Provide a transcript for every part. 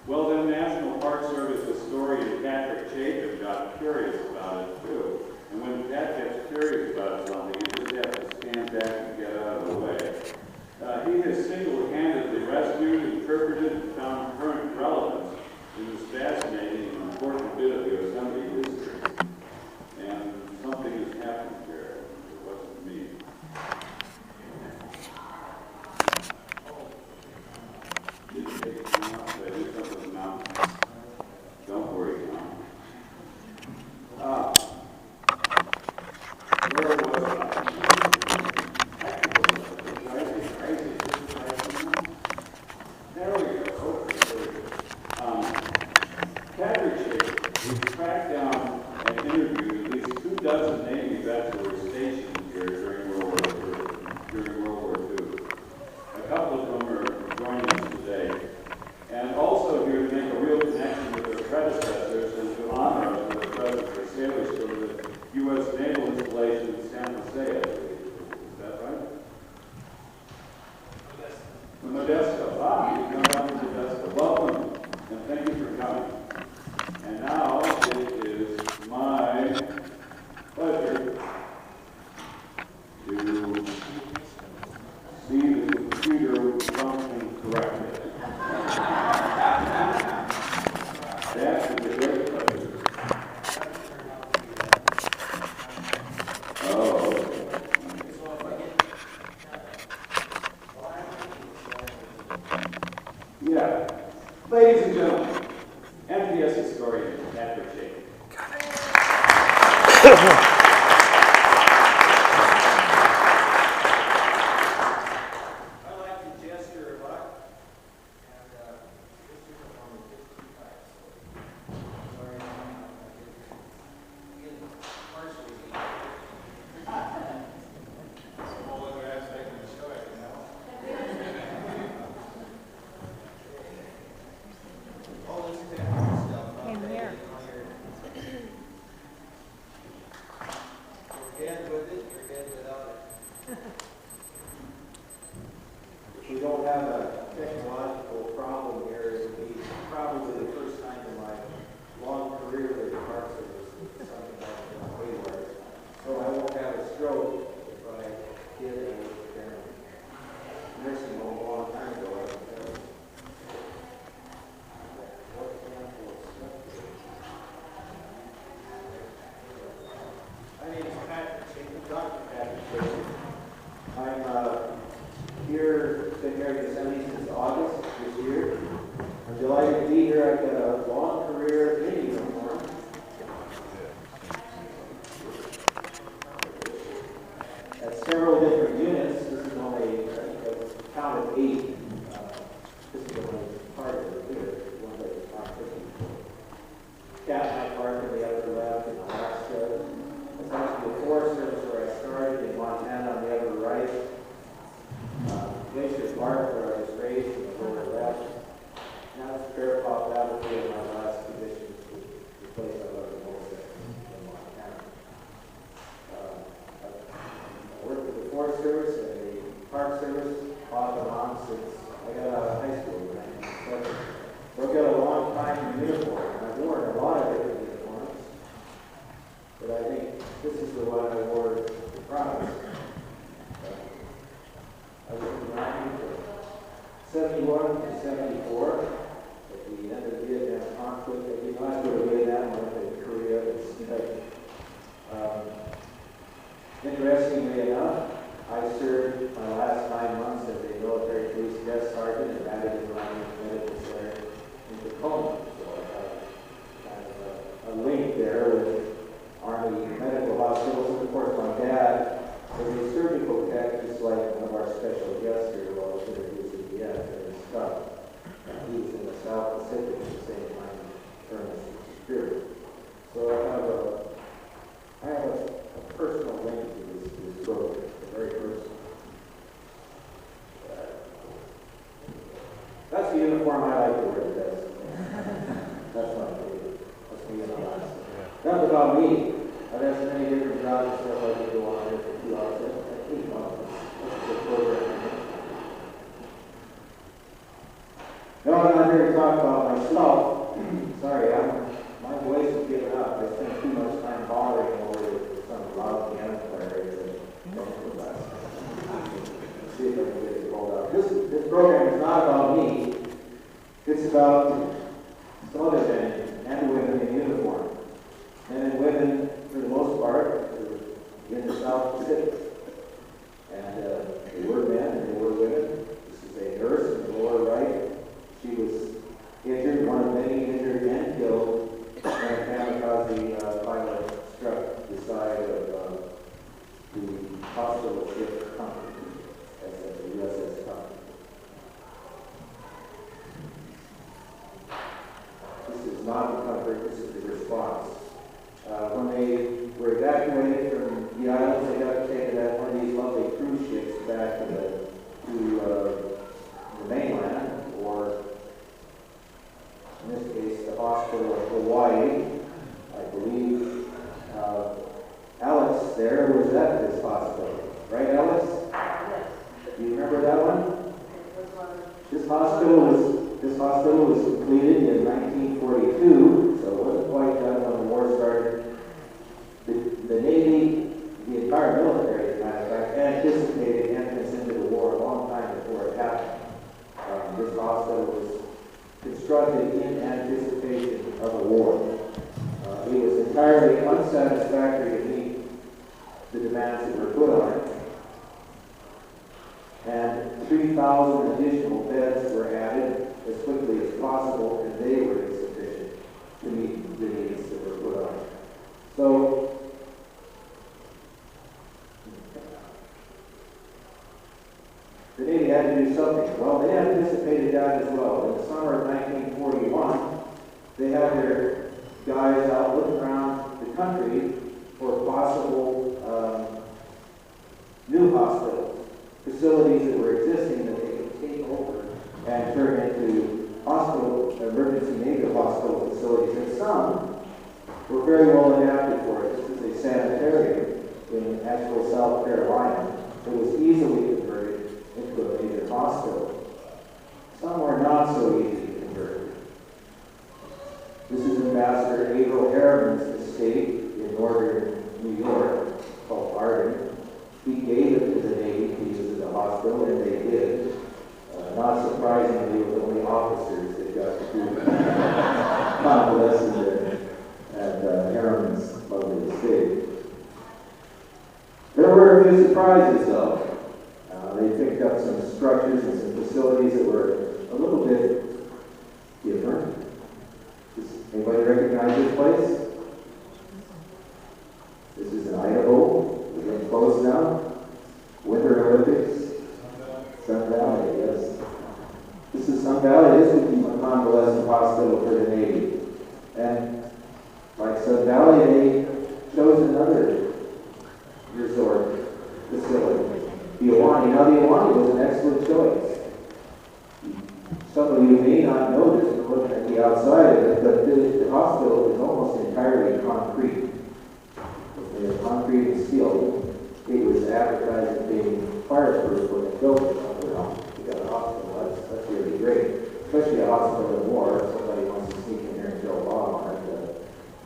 Well, then National Park Service historian Patrick Chapin got curious about it too. And when Pat gets curious about something, you just have to stand back and get out of the way. He has single-handedly rescued, interpreted, and found current relevance in this fascinating and important bit of Yosemite history. And something has happened here. It wasn't me. Did you take it now? Did I do something now? Don't worry, Tom. Where was I? There we go. Patrick Chapin tracked down and interviewed at least 24 Navy vets who were stationed here during World War II. A couple of them are joining us today. And also here to make a real connection with their predecessors and to honor us with the presence of sailors from the U.S. Naval installation in San Jose, I believe. Is that right? Modesto. You come down to Modesto. Welcome, and thank you for coming. And now it is my pleasure to see the computer function correctly. That is a great pleasure. Oh, okay. Yeah. Ladies and gentlemen, NPS historian Patrick Chapin. I like to gesture a lot, and this is on the 55. Sorry, partially. All other aspect of the story, you know. All this technical stuff. Came here. You're dead with it, you're dead without it. If we don't have a technological problem here, it would be probably the first time in my long career with the Park Service that something like this haywire. So I won't have a stroke if I get it. Nursing home a long time ago. My name is Patrick Chapin, Dr. Patrick Chapin. I'm here, been here at Yosemite since August this year. I'm delighted to be here. I've got a long career in uniform. At several different units. This is only, I think I counted 8. This is only part of it here, one that is not cooking. Ahwahnee Park in the upper left, in Alaska. It's actually the Forest Service where I started in Montana on the upper right. Glacier Park where I was raised in the lower left. Now it's Bear Paw Battlefield, my last position, the place I love the most in Montana. I worked with the Forest Service and the Park Service off and on since I got out of high school. So I've got a long time in uniform, and I've worn a lot of different uniforms. But I think this is the one I wore the proudest. I was in the Army from 71 to 74. At the end of the Vietnam conflict, I did not go to Vietnam, I went to Korea instead. Interestingly enough, I served my last 9 months as a military police desk sergeant and added in my medical center in Tacoma. So I have kind of a link there with Army medical hospitals. And of course, my dad was a surgical tech, just like one of our special guests here while I was introducing the and stuff. He was in the South Pacific at the same time, Ernest Spirit. So I have a personal link to this program, very personal. That's the uniform I like to wear the best. That's my favorite. That's me and honest. Enough about me. I've had so many different jobs and stuff I could go on here for 2 hours. I think that's a good program. No, I'm not here to talk talk about myself, sorry, my voice is giving up. I spent too much time bothering over some loud piano player. See if I can get it rolled out. This program is not about me. It's about some other men and women in uniform. Men and women, for the most part, are in the South Pacific. And they were men and they were women. This is a nurse in the lower right. She was injured, one of many injured and killed when a kamikaze pilot struck the side of the hospital ship Company, as the USS Company. This is not the comfort, this is the response. When they were evacuated from the islands, they got taken at one of these lovely cruise ships back to the mainland, or in this case, the hospital of Hawaii. I believe Alex there was at this hospital. Right, Alex? Yes. Do you remember that one? This hospital was completed in 1942, so it wasn't quite done when the war started. The Navy, the entire military, as a matter of fact, anticipated entrance into the war a long time before it happened. This hospital was constructed in anticipation of a war. It was entirely unsatisfactory to meet the demands that were put on it. And 3,000 additional beds were added as quickly as possible, and they were insufficient to meet the needs that were put on it. So, the Navy had to do something. Well, they anticipated that as well. In the summer of 1941, they had their guys out looking around the country for possible new hospitals, facilities that were existing that they could take over and turn into hospital, emergency naval hospital facilities. And some were very well adapted for it. This is a sanitarium in Asheville, South Carolina. It was easily converted into a major hospital. Some were not so easy to convert. This is Ambassador Averill Harriman's estate in northern New York, called Arden. He gave it to the Navy to use as a hospital, and they did. Not surprisingly, it was only officers that got to do convalescent at Harriman's lovely estate. There were a few surprises, though. They picked up some structures and some facilities that were a little bit different. Does anybody recognize this place? This is in Idaho. We're getting close now. Winter Olympics. Sun Valley, yes. This is Sun Valley. This is a convalescent hospital for the Navy. And like Sun Valley, they chose another resort facility. The Ahwahnee. Now, the Ahwahnee was an excellent choice. Some of you may not know this from looking at the outside of it, but the hospital is almost entirely concrete. It's concrete and steel. It was advertised as being fireproof when they built it. Well, you got a hospital, that's really great. Especially a hospital in war. If somebody wants to sneak in here and throw a bomb on it,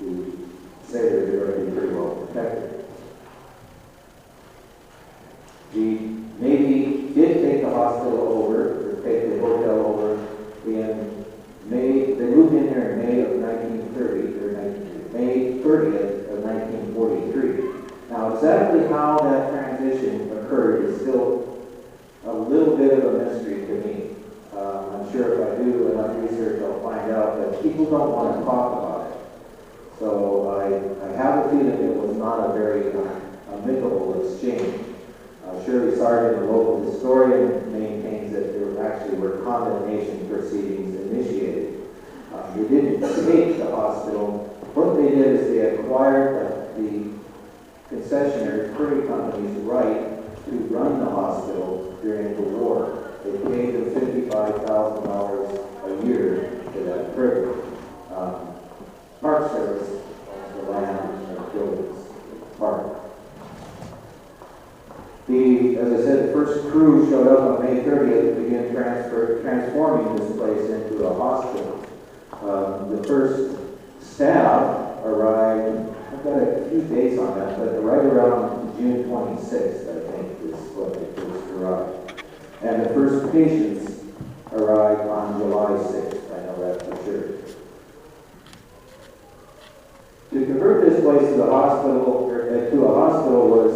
you say that they're going to be pretty well protected. The Navy did take the hospital over, or take the hotel over in May. They moved in there in May of 1930, or May 30th of 1943. Now, exactly how that transition occurred is still a little bit of a mystery to me. I'm sure if I do enough research, I'll find out that people don't want to talk about it. So I have a feeling it was not a very amicable exchange. Shirley Sargent, a local historian, maintains that there actually were condemnation proceedings initiated. They didn't take the hospital. What they did is they acquired the concessionaire Curry Company's right to run the hospital during the war. They paid them $55,000 a year for that privilege. Park Service owns the land and buildings, park. As I said, the first crew showed up on May 30th to begin transforming this place into a hospital. The first staff arrived, I've got a few dates on that, but right around June 26th, I think, is what they first arrived. And the first patients arrived on July 6th, I know that for sure. To convert this place to a hospital was,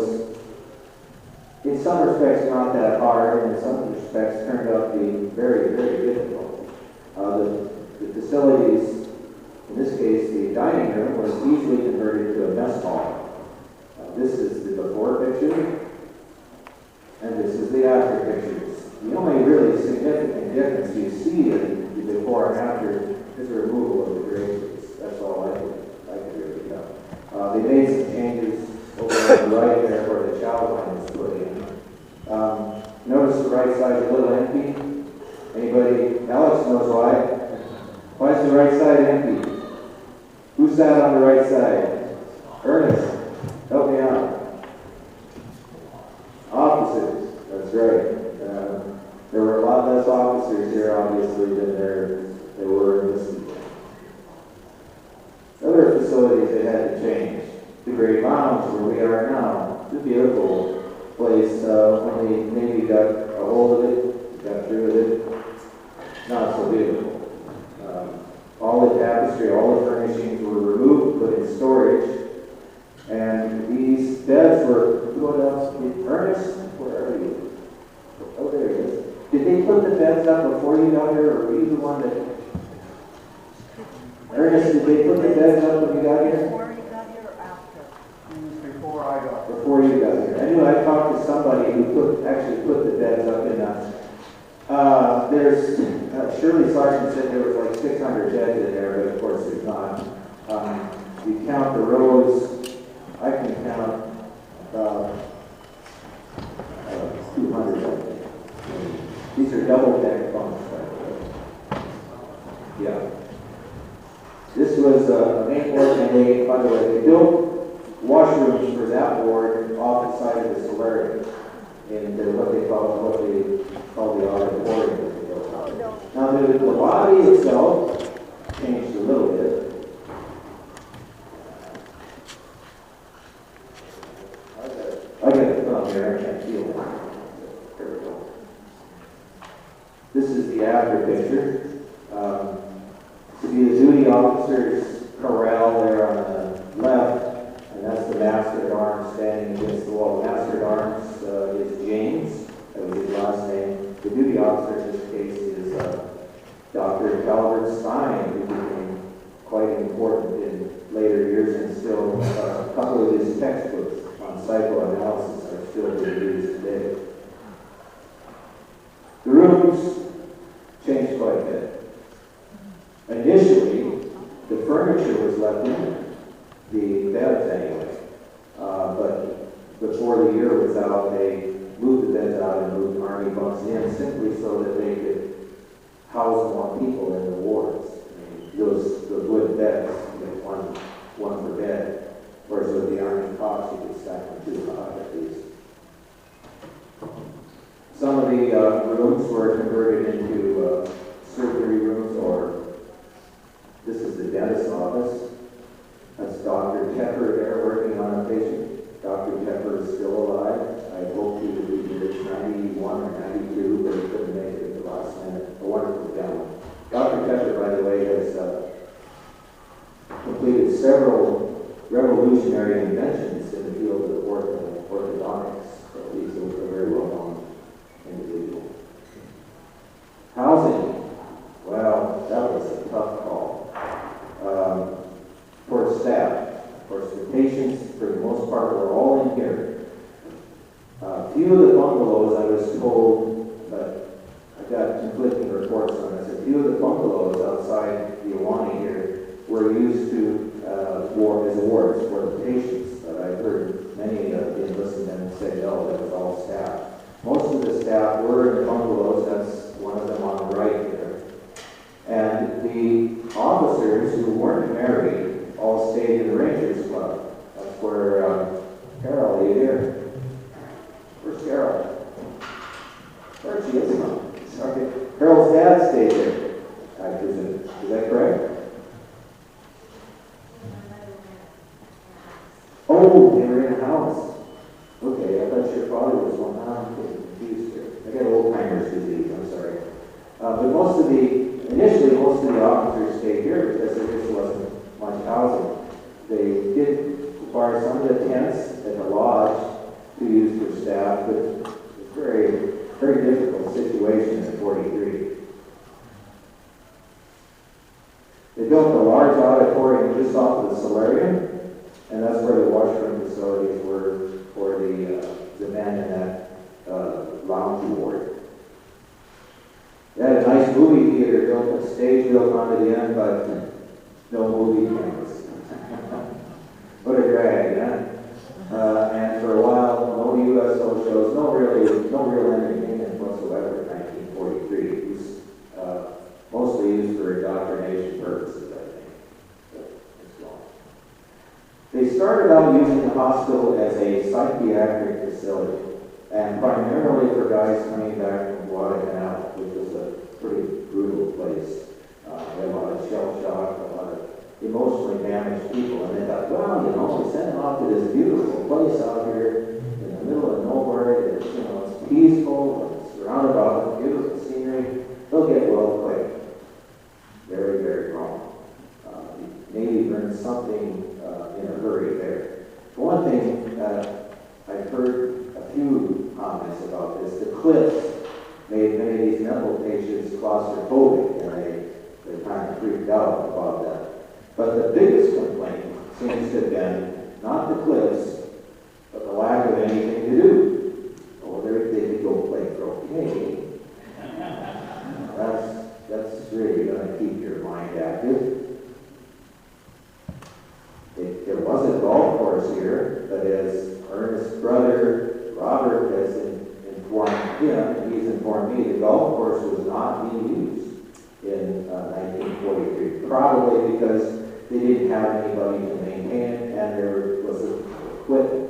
in some respects, not that hard, and in some respects turned out to be very, very difficult. The facilities, in this case, the dining room, was easily converted to a mess hall. This is the before picture, and this is the after pictures. The only really significant difference you see in the before and after is the removal of the draperies. That's all I could really tell. They made some changes over on the right there where the child line was put in. Notice the right side is a little empty. Anybody? Alex knows why. Why is the right side empty? Who sat on the right side? Ernest, help me out. Officers, that's right. There were a lot less officers here, obviously, than there were in this weekend. Other facilities they had to change. The Great Lounge, where we are now, it's a beautiful place. When the Navy got a hold of it, got through with it, not so beautiful. All the tapestry, all the furnishings were removed, put in storage, and these beds were put up. Ernest, where are you? Oh, there he is. Did they put the beds up before you got here, or were you the one that... Ernest, did they put the beds up when you got here? Before you got here or after? Before I got there. Before you got here. Anyway, I talked to somebody who actually put the beds up in that. Shirley Sargent said there was like 600 beds in there, but of course there's not. You count the rows, I can count about 200, I think. These are double deck bunks, by the way. Yeah. This was a main ward, and they, by the way, they built washrooms for that ward off the side of the solarium in what they call the auditorium. Now the lobby itself changed a little bit. I got it from here, I can't feel it. There we go. This is the after picture. To be the duty officers corral there on the left, and that's the master at arms standing against the wall. Master at arms is James, that was his last name. The duty officer in this case is Dr. Calvert Stein, who became quite important in later years, and still a couple of his textbooks on psychoanalysis are still being used today. The rooms changed quite a bit. Initially, the furniture was left in, the beds anyway, but before the year was out, they moved the beds out and moved Army bunks in simply so that they could house more people in the wards. I mean, those wood beds, you get one per bed, whereas with the Army cots, you could stack them 2 high at least. Some of the rooms were converted into surgery rooms, or this is the dentist's office. That's Dr. Tepper there working on a patient. Dr. Tepper is still alive. I hoped he would be here at 91 or 92, but he couldn't make it at the last minute. A wonderful gentleman. Dr. Tepper, by the way, has completed several revolutionary inventions in the field of orthodontics. So he's a very well-known individual. Housing. Well, that was a tough call. For staff. Of course, the patients, for the most part, were all in here. A few of the bungalows, I was told, but I got conflicting reports on this. A few of the bungalows outside the Ahwahnee here were used to as wards for the patients. But I've heard many of the enlistment say, no, that was all staff. Most of the staff were in the bungalows. That's one of them on the right there. And the officers who weren't married all stayed in the Rangers Club. That's where, Carol, are you here? Where's Carol? Where she is from? Sorry. Carol's dad stayed there, I presume. Is that correct? But initially most of the officers stayed here because there just wasn't much housing. They did require some of the tents at the lodge to use for staff, but it's a very, very difficult situation in 43. They built a large auditorium just off of the solarium, and that's where the washroom facilities were for the men in that lounge ward. They had a nice movie theater built, a stage built onto the end, but no movie cameras. What a drag, huh? And for a while, no USO shows, no real entertainment whatsoever in 1943. It was mostly used for indoctrination purposes, I think. But it's gone. They started out using the hospital as a psychiatric facility, and primarily for guys coming back from Guadalcanal, which was a pretty brutal place. They had a lot of shell shock, a lot of emotionally damaged people, and they thought, well, we send them off to this beautiful place out here in the middle of nowhere. It's, it's peaceful, it's surrounded by beautiful scenery. They'll get well quick. Very, very wrong. Maybe learn something in a hurry there. One thing I've heard a few comments about this: the cliffs made many of these mental patients claustrophobic, and they kind of freaked out about that. But the biggest complaint seems to have been not the cliffs, but the lack of anything to do. Oh, they could go play croquet. That's really going to keep your mind active. There was a golf course here, but as Ernest's brother Robert has informed him, he's informed me, the golf course was not being used in 1943, probably because they didn't have anybody to maintain it, and there wasn't equipment.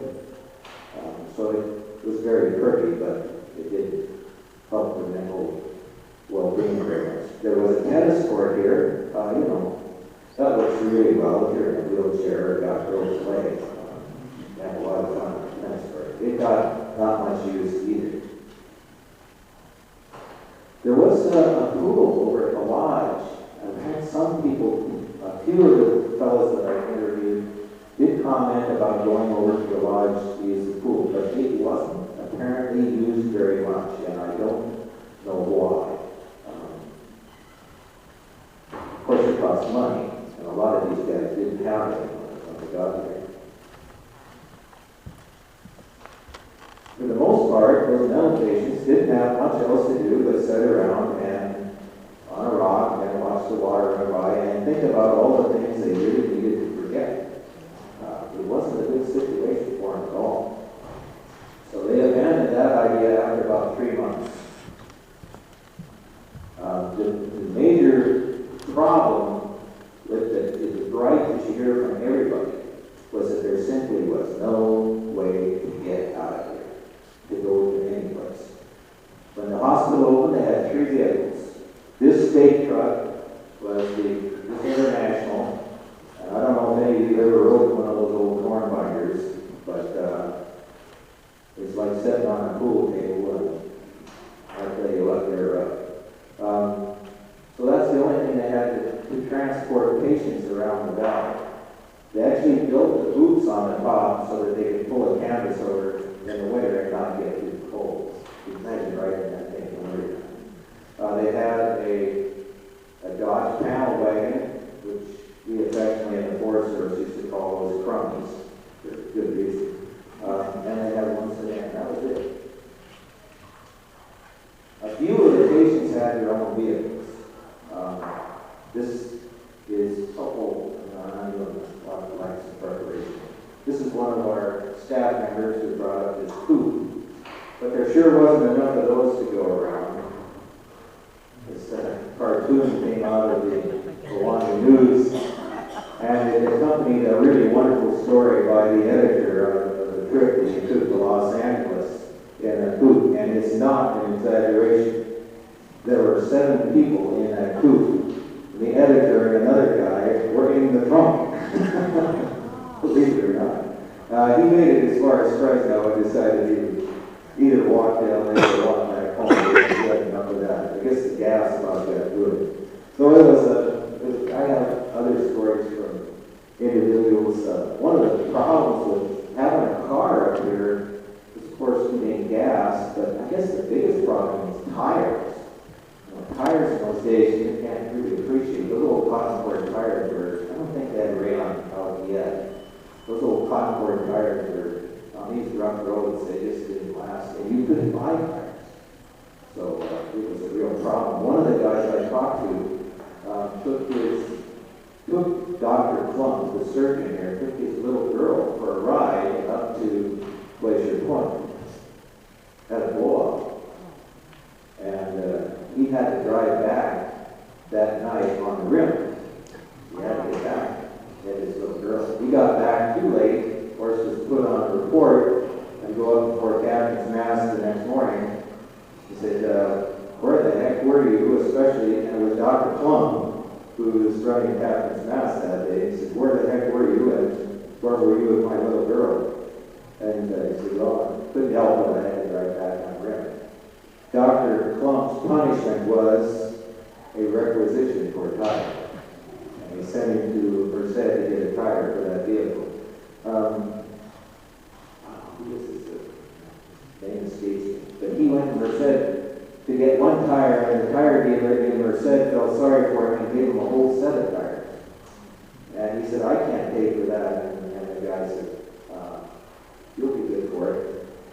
So it was very pretty, but it didn't help the mental well-being very much. There was a tennis court here, that works really well if you're in a wheelchair or got broken legs. You have a lot of fun with tennis court. It got not much use either. There was a pool over at the lodge. I've had some people, a few of the fellows that I interviewed, did comment about going over to the lodge to use the pool, but it wasn't apparently used very much, and I don't know why. Of course, it costs money, and a lot of these guys didn't have it when they got there. For the most part, those mental patients didn't have much else to do but sit around and on a rock and watch the water run by and think about all the things they really needed to forget. It wasn't a good situation for them at all. So they abandoned that idea after about 3 months. The major problem with the gripe that you hear from everybody was that there simply was no way to get out of here, to go to any place. When the hospital opened, they had 3 vehicles. This state truck was this International, and I don't know if any of you ever rode one of those old corn binders, but it's like sitting on a pool table, and I'll tell you what, they're rough. So that's the only thing they had to transport patients around the valley. They actually built the boots on the top so that they could pull a canvas over in the winter and not get too cold. You can imagine riding that thing in the winter. They had a Dodge panel wagon, which we affectionately in the Forest Service used to call those crummies, for good reason. And they had one sedan. That was it. A few of the patients had their own vehicles. This is I'm doing a lot of likes and preparation. This is one of our staff members who brought up this coupe, but there sure wasn't enough of those to go around. This cartoon came out of the Ahwahnee News, and it accompanied a really wonderful story by the editor of the trip that he took to Los Angeles in a coupe, and it's not an exaggeration. There were 7 people in that coupe. The editor and another guy were in the trunk. Believe it or not. He made it as far as Fresno and decided he would either walk down there or walk back home. He had enough of that. I guess guess the gas about that good. So I have other stories from individuals. One of the problems with having a car up here is, of course, getting gas, but I guess the biggest problem is tires. Tires in those days, you can't really appreciate. Those old cotton cord tires were, I don't think they had rayon out yet. Those old cotton cord tires were, on these rough roads, they just didn't last, and you couldn't buy tires. So it was a real problem. One of the guys I talked to took Dr. Plum, the surgeon here, took his little girl for a ride up to Glacier Point at a blow-up. And he had to drive back that night on the rim. He had to get back, get his little girl. He got back too late, of course, was put on a report and go up before Captain's Mass the next morning. He said, where the heck were you, especially, and it was Dr. Plum, who was running Captain's Mass that day. He said, where the heck were you, and where were you with my little girl? And he said, well, I couldn't help it, I had to drive back on the rim. Dr. Plump's punishment was a requisition for a tire. And he sent him to Merced to get a tire for that vehicle. Who is this? The name escapes me. But he went to Merced to get one tire, and the tire dealer in Merced felt sorry for him and gave him a whole set of tires. And he said, I can't pay for that. And the guy said, you'll be good for it.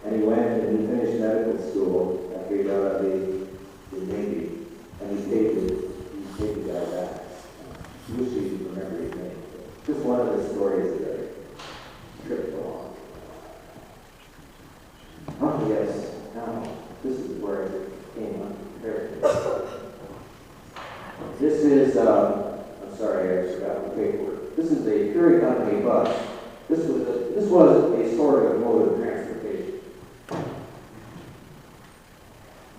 And he went and he finished medical school after he got out of the Navy. And he paid the guy back. Wish you remember his name. Just one of the stories that I tripped along. Oh, yes. Now, this is where it came unprepared. This is, I'm sorry, I forgot the paperwork. This is a Curie Company bus. This was a sort of mode of transportation.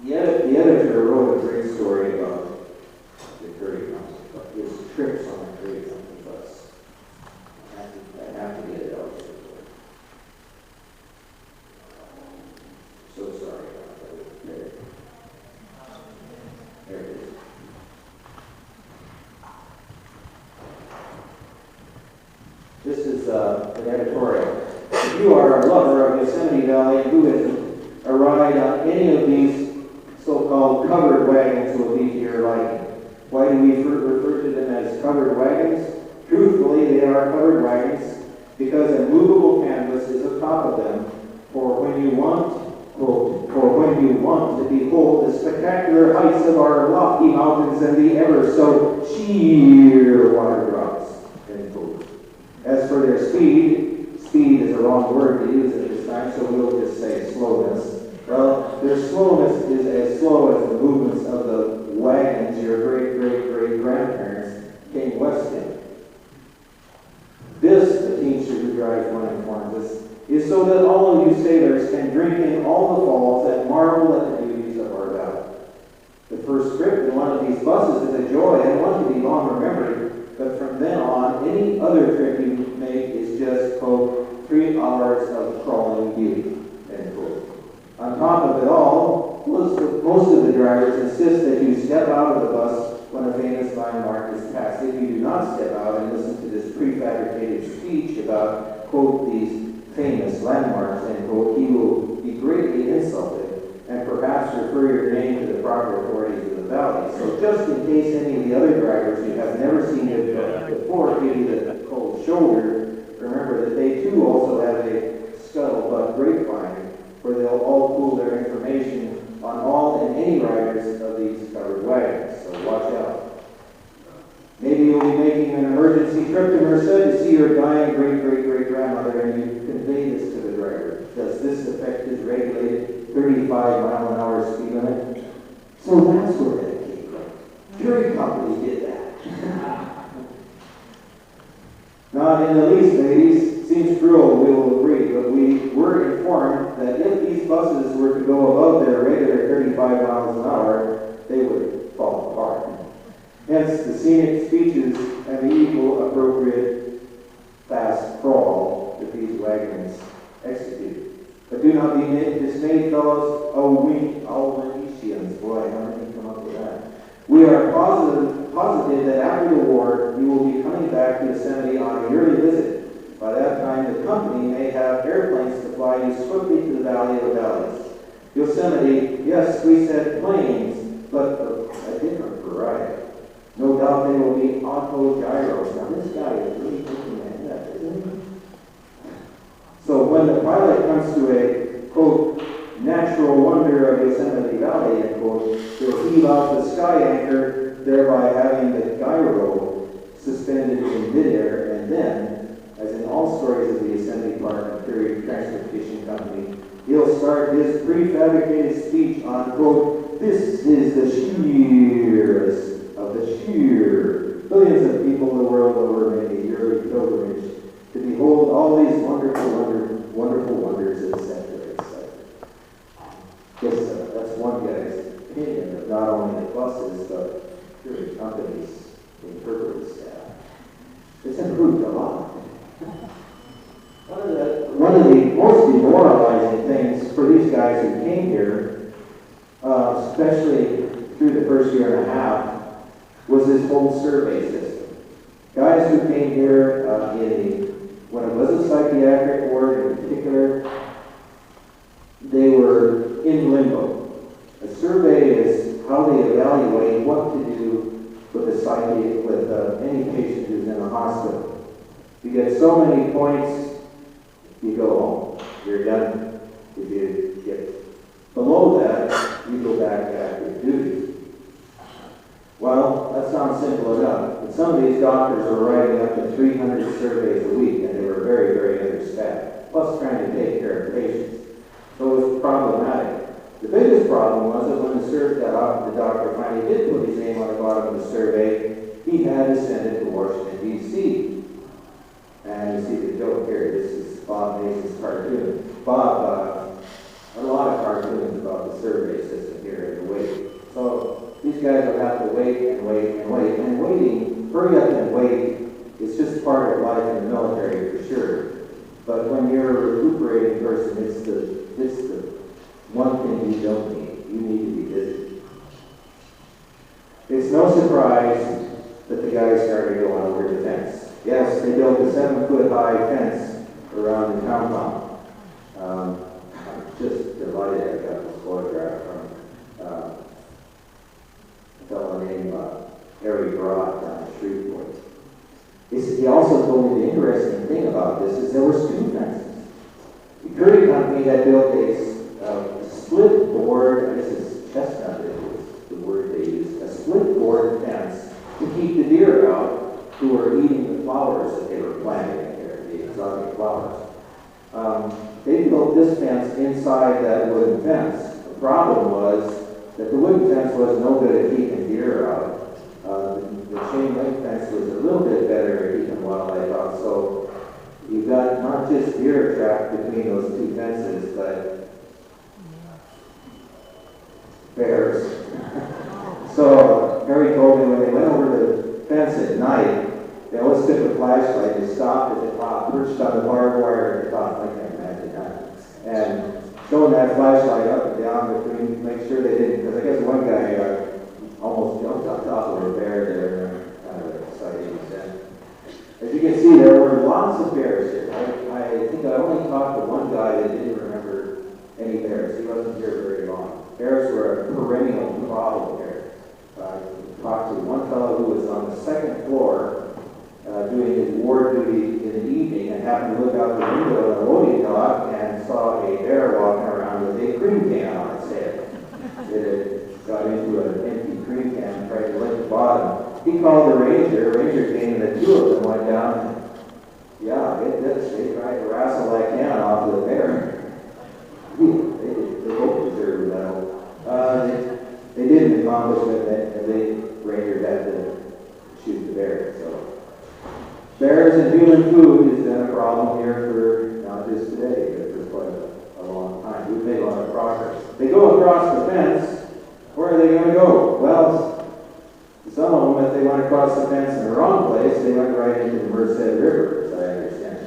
The editor wrote a great story about the Curie Company, his trips on the Curie Company bus. I have to get it out. So sorry about that. There it is. This is an editorial. If you are a lover of Yosemite Valley who has arrived on any of these so-called covered wagons will be to your liking. Why do we refer to them as covered wagons? Truthfully, they are covered wagons because a movable canvas is atop of them for when you want, quote, for when you want to behold the spectacular heights of our lofty mountains and the ever so sheer water drops, end quote. As for their speed is a wrong word to use at this time, so we'll just say slowness. Well, their slowness is as slow as the movements of the wagons your great-great-great-grandparents came west in. This, the teamster who drives one informs us, is so that all of you sailors can drink in all the falls and marvel at the beauties of our valley. The first trip in one of these buses is a joy and one to be long remembered, but from then on, any other trip you make is just, quote, 3 hours of crawling beauty, end quote. On top of it all, most of the drivers insist that you step out of the bus when a famous landmark is passed. If you do not step out and listen to this prefabricated speech about, quote, these famous landmarks, end quote, you will be greatly insulted and perhaps refer your name to the proper authorities of the valley. So just in case any of the other drivers you have never seen it before give you the cold shoulder, remember that they too also have a scuttlebutt grapevine where they'll all pool their information on all and any riders of these covered wagons, so watch out. Maybe you'll be making an emergency trip to Merced to see your dying great-great-great-grandmother and you convey this to the driver. Does this affect his regulated 35-mile-an-hour speed limit? So that's where that came from. Curie Company did that. Not in the least, ladies. Seems cruel, we will agree, but we were informed that if these buses were to go above their regular 35 miles an hour, they would fall apart. Hence the scenic speeches and the equal appropriate fast crawl that these wagons execute. But do not be dismayed, fellows. Ahwahnee, boy, how did he come up with that? We are positive that after the war, you will be coming back to Yosemite on a yearly visit. By that time, the company may have airplanes to fly you swiftly to the Valley of the Valleys. Yosemite, yes, we said planes, but a different variety. No doubt they will be autogyros. Now this guy is really thinking ahead, isn't he? So when the pilot comes to a, quote, natural wonder of Yosemite Valley, end quote, he'll heave out the sky anchor, thereby having the gyro suspended in midair, and then, as in all stories of the Yosemite Park and Prairie Transportation Company, he'll start his prefabricated speech on, quote, this is the sheerest of the sheer. Billions of people the world over make a yearly pilgrimage to behold all these wonderful wonders, etc., etc. Yes, that's one guy's opinion of not only the buses, but the company's interpretive staff. It's improved a lot. One of the most demoralizing things for these guys who came here, especially through the first year and a half, was this whole survey system. Guys who came here when it was a psychiatric ward in particular, they were in limbo. A survey is how they evaluate what to do with a psyche, with any patient who's in a hospital. You get so many points, you go home. You're done. If you get below that, you go back to active duty. Well, that sounds simple enough, but some of these doctors are writing up to 300 surveys a week, and they were very, very understaffed, plus trying to take care of patients. So it was problematic. The biggest problem was that when the doctor finally did put his name on the bottom of the survey, he had to send it to Washington, D.C. And you see the joke here, this is Bob Mason's cartoon. Bob, a lot of cartoons about the survey system here in the wait. So these guys will have to wait and wait and wait. And waiting, hurry up and wait, is just part of life in the military for sure. But when you're a recuperating person, it's the one thing you don't need. You need to be busy. It's no surprise that the guys started going over the fence. Yes, they built a 7-foot-high fence around the compound. I'm just delighted I got this photograph from a fellow named Harry Broad down at Shreveport. He also told me the interesting thing about this is there were two fences. The Curry Company had built a split board, this is chestnut is the word they used, a split board fence to keep the deer out who were eating the flowers that they were planting there, the exotic flowers. They built this fence inside that wooden fence. The problem was that the wooden fence was no good at keeping deer out. The chain link fence was a little bit better at keeping wildlife out. So you got not just deer trapped between those two fences, but bears. So Harry told me when they went over the fence at night, they always took a flashlight. They stopped at the top, perched on the barbed wire at the top. I can't imagine that. And showing that flashlight up and down between, make sure they didn't, because I guess one guy almost jumped on top of a bear there. Kind of exciting. As you can see, there were lots of bears here. I think I only talked to one guy that didn't remember any bears. He wasn't here very long. Bears were a perennial problem here. I talked to one fellow who was on the second floor doing his war duty in the evening and happened to look out the window in the loading dock and saw a bear walking around with a cream can on its head. It had got into an empty cream can and tried to lick the bottom. He called the ranger. The ranger came and the two of them went down. And, yeah, they tried to wrestle that can off of the bear. They both deserved a medal. They didn't accomplish it, and the ranger had to shoot the bear. So bears and human food has been a problem here for not just today, but for quite a long time. We've made a lot of progress. They go across the fence. Where are they going to go? Well, some of them, if they went across the fence in the wrong place, they went right into the Merced River, as I understand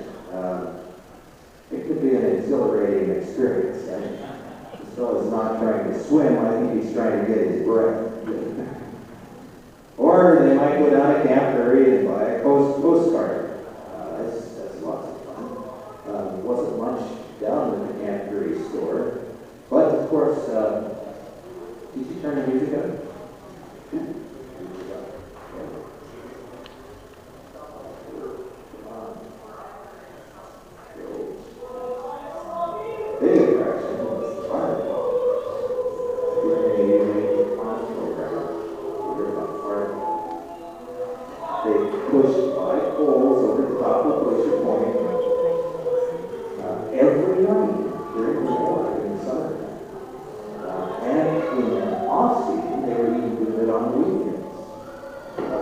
it. It could be an exhilarating experience. This fellow's not trying to swim. I think he's trying to get his breath. Or they might go down to Camp Prairie and buy a postcard. That's lots of fun. Wasn't much down in the Camp Prairie store. But of course, did you turn the music up? Big attraction was the fireball. They pushed 5 poles over the top of Glacier Point every night during the war in the summertime. And in the off-season, they were even doing it on the weekends.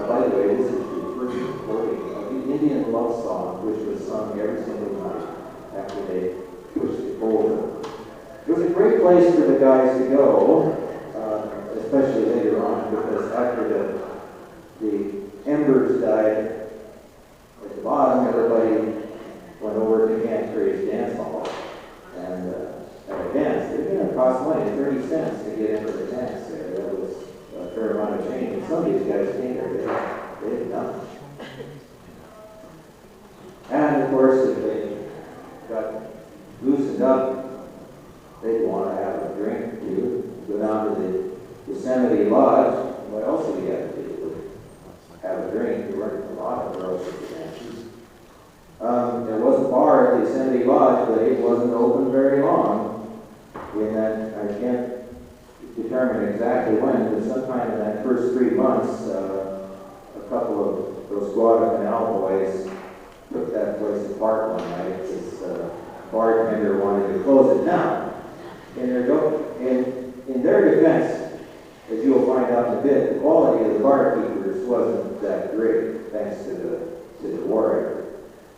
By the way, this is the first recording of the Indian love song, which was sung every single night after they pushed the pole. It was a great place for the guys to go, especially later on, because after the embers died at the bottom, everybody went over to Camp Prairie's dance hall and had a dance. It didn't cost money, 30 cents to get into the dance there. That was a fair amount of change. And some of these guys came there, they did nothing. And of course, if they got loosened up, they'd want to have a drink too. Go down to the Yosemite Lodge. What else do we have to do? Have a drink. There weren't a lot of girls at the dances. There was a bar at the Yosemite Lodge, but it wasn't open very long. In that, I can't determine exactly when, but sometime in that first 3 months, a couple of those Guadalcanal boys took that place apart one night because the bartender wanted to close it down. In their defense, as you'll find out in a bit, the quality of the barkeepers wasn't that great, thanks to the war effort.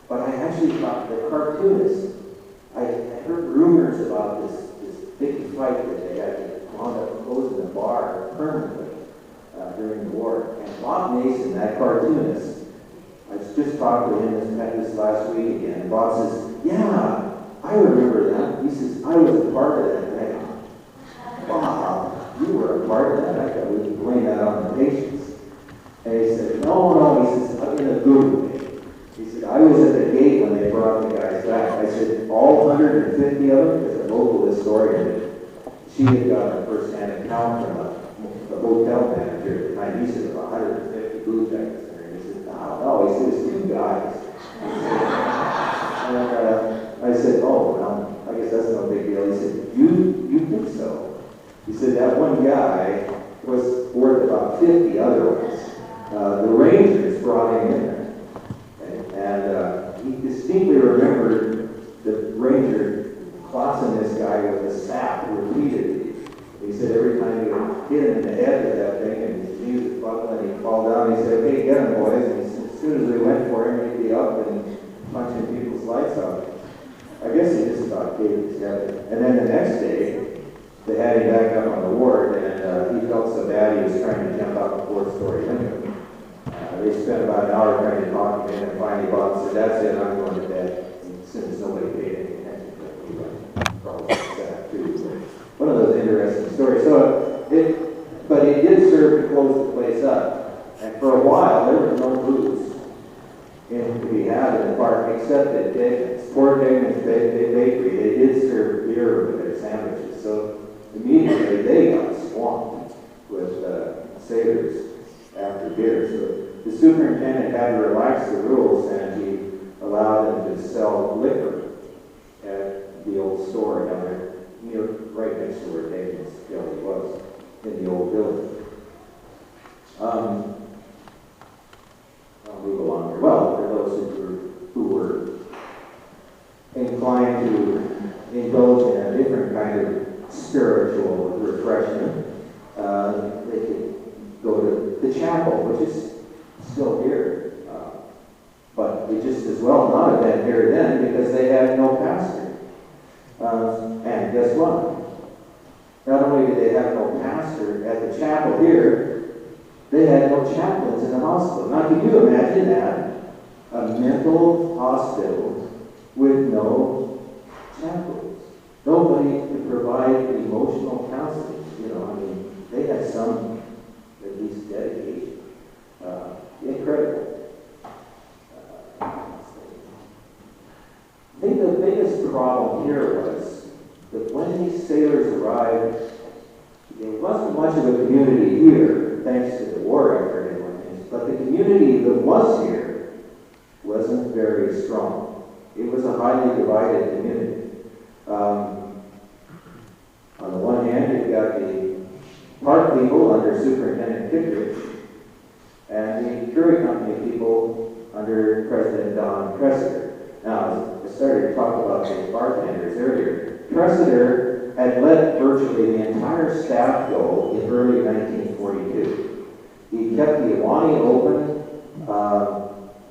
But I actually thought the cartoonists, I heard rumors about this big fight that they had to wound up closing the bar permanently during the war. And Bob Mason, that cartoonist, I just talked to him this last week again, and Bob says, yeah, I remember that. He says, I was a part of that. Wow, you were a part of that? I thought we could blame that on the patients. And he said, no, he says, in a good way. He said, I was at the gate when they brought the guys back. I said, all 150 of them? Because the local historian, she had got a first-hand account from the hotel manager at the time. He said, 150 booze jackets there. And he said, no, he said, it's 2 guys. And I said, oh, well, I guess that's no big deal. He said, you think so? He said that one guy was worth about 50 other ones. The Rangers brought him in there. And he distinctly remembered the Ranger classing this guy with a sap repeatedly. He said every time he hit him in the head with that thing and his knees was buckling, he'd fall down. He said, okay, get him, boys. And he said, as soon as we went for him, he'd be up and punching people's lights out. I guess he just about gave it together. And then the next day, they had him back up on the ward, and he felt so bad he was trying to jump out the 4th-story window. They spent about an hour trying to talk him in, and finally Bob said, that's it, I'm going to bed. And as soon as nobody paid any attention to him, he went probably sad too. One of those interesting stories. But it did serve to close the place up. And for a while, there was no booze to be had in the park, except at Dickens. Poor Dickens Bakery, they did serve beer with their sandwiches. So immediately they got swamped with sailors after beer. So the superintendent had to relax the rules, and he allowed them to sell liquor at the old store down there, right next to where David's Deli was, in the old building. I'll move along here. Well, for those who were inclined to indulge in a different kind of spiritual refreshment, they could go to the chapel, which is still here. But it just as well not have been here then because they had no pastor. And guess what? Not only did they have no pastor at the chapel here, they had no chaplains in the hospital. Now, can you imagine that? A mental hospital with no chaplains. Nobody to provide emotional counseling. They had some, at least, dedication. arrived, there wasn't much of a community here, thanks to the war effort and things, but the community that was here wasn't very strong. It was a highly divided community. On the one hand, you've got the park people under Superintendent Kittredge, and the Curie Company people under President Don Tressiter. Now, I started to talk about the bartenders earlier. Tressiter had let virtually the entire staff go in early 1942. He kept the Ahwahnee open.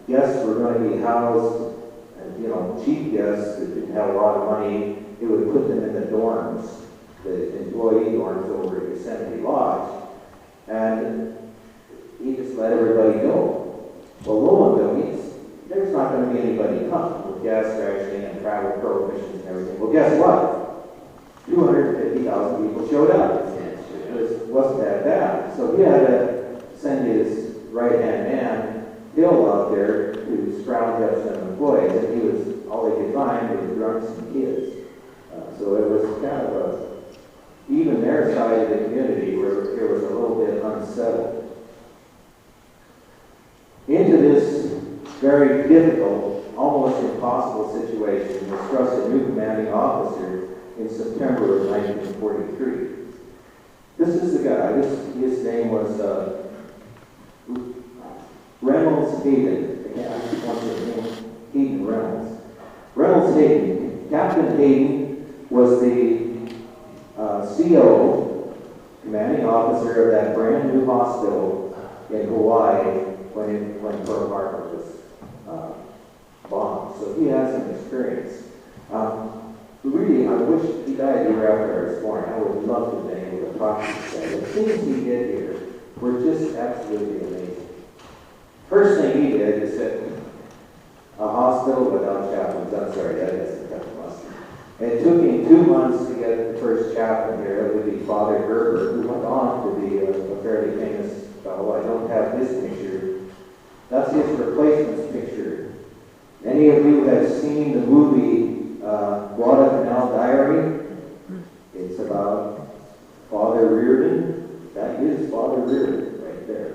Guests were going to be housed, and, cheap guests that didn't have a lot of money. He would put them in the dorms, the employee dorms over at Yosemite Lodge, and he just let everybody go. Well, lo and behold, there's not going to be anybody come with gas rationing and travel prohibitions and everything. Well, guess what? 250,000 people showed up. It wasn't that bad. So he had to send his right-hand man, Bill, out there to scrounge up some employees, and all he could find was drunks and kids. So it was kind of even their side of the community where it was a little bit unsettled. Into this very difficult, almost impossible situation was thrust a new commanding officer in September of 1943. This is the guy, his name was Reynolds Hayden. Again, I want to name Hayden Reynolds. Reynolds Hayden. Captain Hayden was the CO, commanding officer of that brand new hospital in Hawaii when Pearl Harbor was bombed. So he had some experience. Really, I wish he died the year after this morning. I would love to have been able to talk to him. The things he did here were just absolutely amazing. First thing he did is set a hospital without chaplains. I'm sorry, that doesn't cut the mustard. And it took him 2 months to get the first chaplain here. It would be Father Gerber, who went on to be a fairly famous fellow. I don't have his picture. That's his replacement's picture. Any of you have seen the movie Guadalcanal Diary? It's about Father Reardon. That is Father Reardon right there.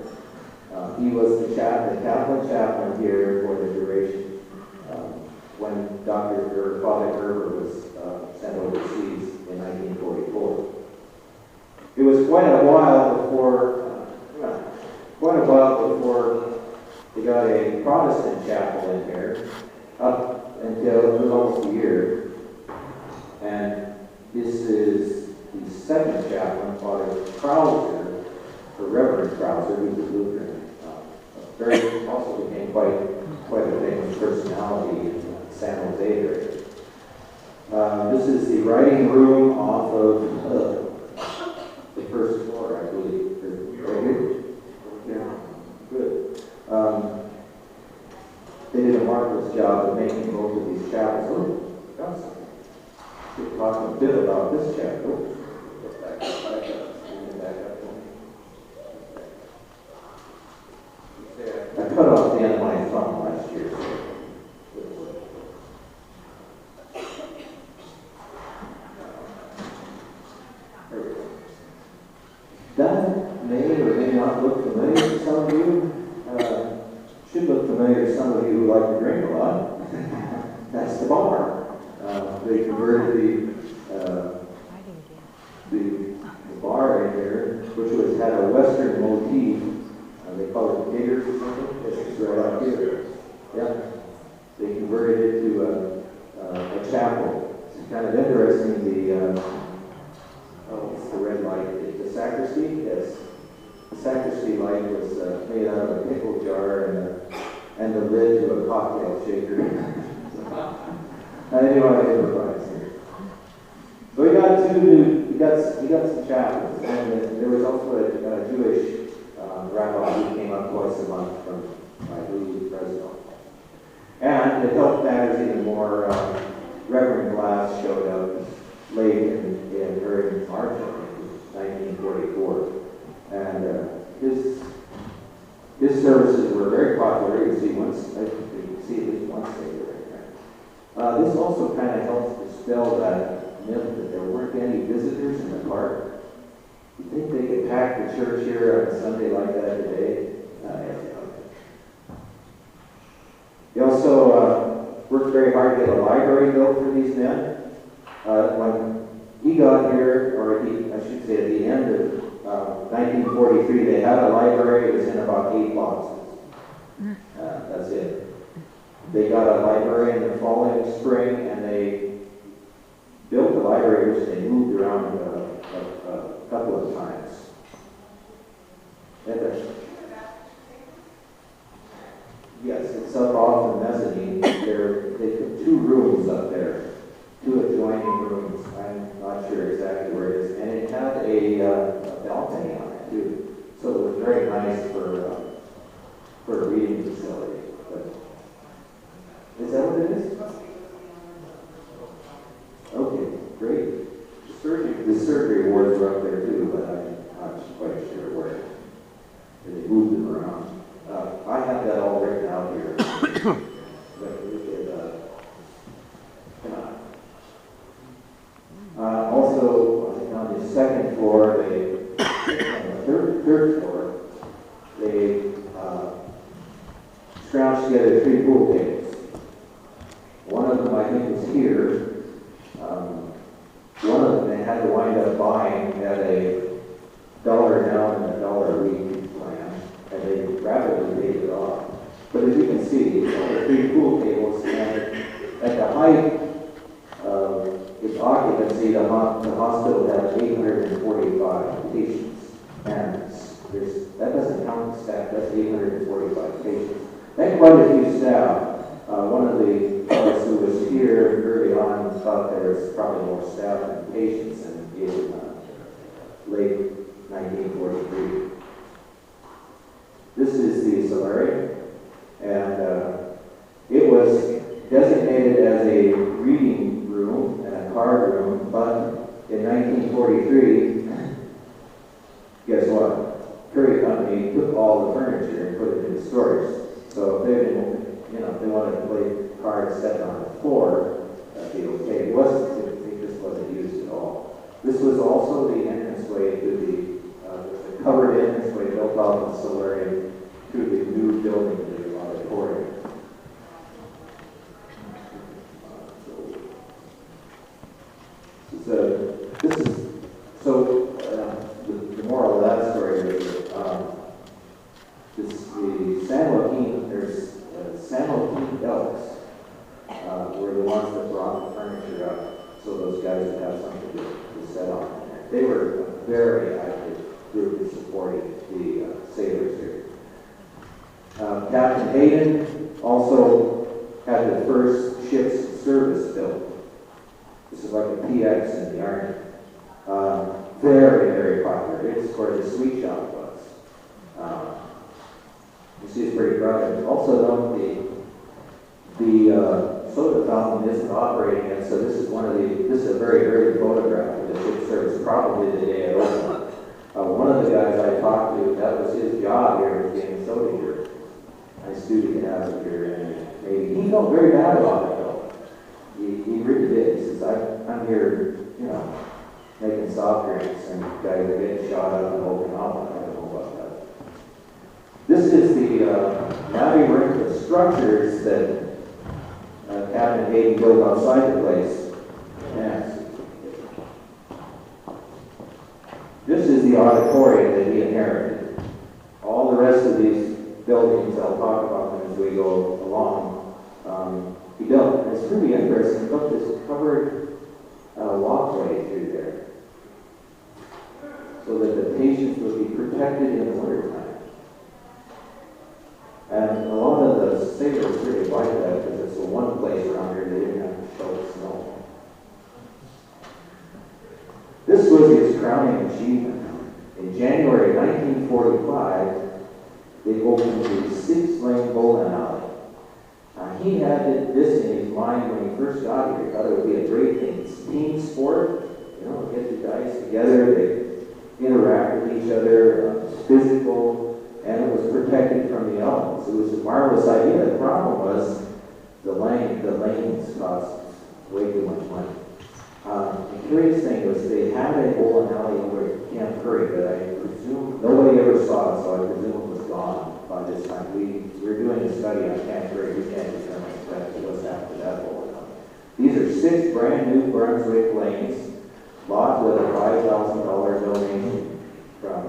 He was the Catholic chaplain here for the duration when Father Gerber was sent overseas in 1944. It was quite a while before they got a Protestant chapel in here, up until it was almost a year. And this is the second chaplain, Father Krauser, or Reverend Krauser, who's a Lutheran. Also became quite a famous personality in San Jose area. This is the writing room off of the first floor, I believe. Right here? Yeah, good. They did a marvelous job of making both of these chapels. We'll talk a bit about this chapel. Back up. I cut off the end of my thumb last year. There we go. That may or may not look familiar to some of you. Should look familiar to some of you who like to drink a lot. That's the bar. They converted the bar in here, which had a Western motif. They call it gators or something. It's right out here. Yeah. They converted it to a chapel. It's kind of interesting. What's the red light? The sacristy? Yes. The sacristy light was made out of a pickle jar and the lid to a cocktail shaker. Anyway, so we got some chapels, and there was also a Jewish rabbi who came up twice a month from, I believe, Fresno. And to help matters even more, Reverend Glass showed up late during March of 1944, and his services were very popular. You can see at least one Seder right there. This also kind of helps dispel that myth that there weren't any visitors in the park. You think they could pack the church here on a Sunday like that today? He also worked very hard to get a library built for these men. When he got here, or I should say at the end of 1943, they had a library. It was in about 8 boxes. That's it. They got a library in the following spring, and they built the library, which they moved around a couple of times. Yes, it's up off the mezzanine. They put 2 rooms up there, 2 adjoining rooms. I'm not sure exactly where it is. And it had a balcony on it, too. So it was very nice for a reading facility. But is that what it is? Okay, great. The surgery wards were up there too, but I'm not quite sure where. They moved them around. I have that all written out here. Also, I think on the second floor, on the third floor, they scrounged together 3 pool tables. One of them, I think, was here. One of them they had to wind up buying at a $1 down and $1 a week plan, and they rapidly paid it off. But as you can see, the 3 pool tables, and at the height of its occupancy, the hospital had 845 patients. And that doesn't count the staff, that's 845 patients. And quite a few staff. One of the fellows who was here early on thought there was probably more staff than patients in late 1943. This is the solarium, and it was designated as a reading room and a card room, but in 1943, guess what? Curry Company took all the furniture and put it into storage. So if they didn't, if they wanted to play cards set on the floor, that'd be okay. It just wasn't used at all. This was also the entranceway to the covered entranceway built off the solarium to the new building, the auditorium. The moral of that story is the San Joaquin Elks were the ones that brought the furniture up so those guys would have something to set on in there. They were a very active group in supporting the sailors here. Captain Hayden also had the first ship's service built. This is like a PX in the Army. Very, very popular. It's where the sweet shop was. You see, it's pretty crowded. Also, the soda fountain isn't operating yet, so this is a very early photograph of the ship service, probably the day it opened. One of the guys I talked to, that was his job here, was getting soda here. Nice dude to have it here, and he felt very bad about it, though. He really did. He says, I'm here, making soft drinks, and guys are getting shot up and open up. I don't know about that. This is the labyrinth of structures that Captain Hayden built outside the place. Yes. This is the auditorium that he inherited. All the rest of these buildings, I'll talk about them as we go along, he built. And it's really interesting. He built this covered walkway through there so that the patients would be protected in the wintertime. And a lot of the sailors really like that because it's the one place around here they didn't have to shovel snow. This was his crowning achievement. In January 1945, they opened the 6-lane bowling alley. He had this in his mind when he first got here. He thought it would be a great thing. It's team sport, get the guys together, they interact with each other, it's physical, and it was protected from the elements. It was a marvelous idea. The problem was the lanes cost way too much money. The curious thing was they had a bowling alley over at Camp Curry, but I presume nobody ever saw it, so I presume it was gone by this time. We're doing a study on Camp Curry. We can't determine exactly what's happened to that bowling alley. These are 6 brand new Brunswick lanes, bought with a $5,000 donation from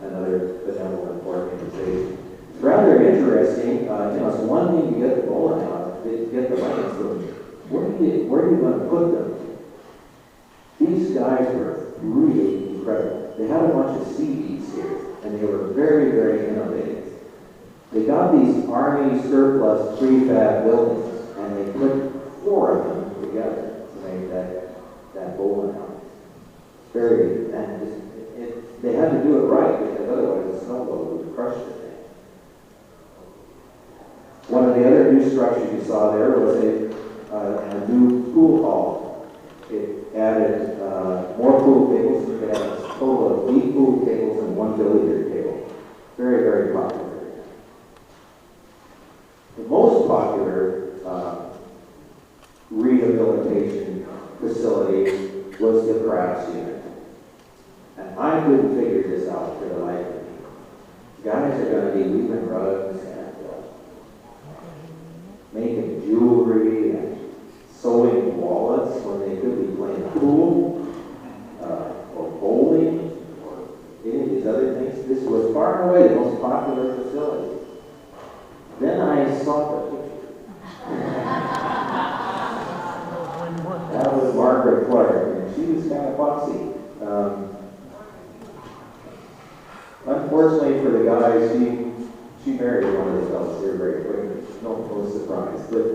another benevolent organization. It's rather interesting. It's one thing to get the bowling out, to get the lanes, but where are you going to put them? These guys were really incredible. They had a bunch of CDs here, and they were very, very innovative. They got these Army surplus prefab buildings, and they put 4 of them together to make that bowling alley. Very, and they had to do it right, because otherwise the snowball would crush the thing. One of the other new structures you saw there was a new pool hall. It added more pool tables. You could have a total of 8 pool tables and 1 billiard table. Very, very popular. The most popular rehabilitation facility was the crafts unit. And I couldn't figure this out for the life of me. Guys are going to be weaving rugs and making jewelry and sewing wallets when they could be playing pool or bowling or any of these other things. This was far and away the most popular facility. Then I saw the picture. That was Margaret Clark, and she was kind of foxy. Unfortunately for the guys, she married one of the fellas here very quickly. No surprise. But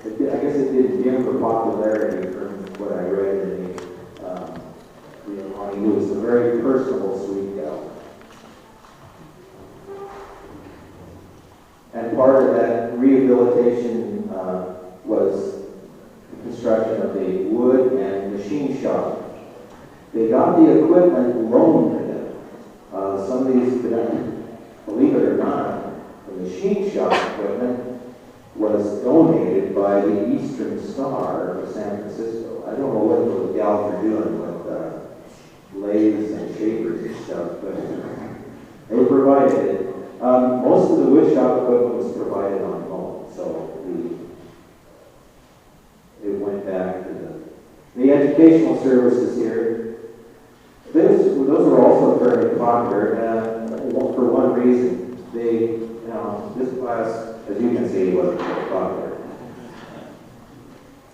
I guess it did dim for popularity from what I read in the Ahwahnee News. A very personable, sweet gal. And part of that rehabilitation was the construction of the wood and machine shop. They got the equipment loaned to them. Some of these, believe it or not, the machine shop equipment was donated by the Eastern Star of San Francisco. I don't know what those gals are doing with lathes and shapers and stuff, but they provided it. Most of the wood shop equipment was provided on loan, so it went back to the educational services here. Those were also fairly popular, for one reason. This class, as you can see, wasn't very popular.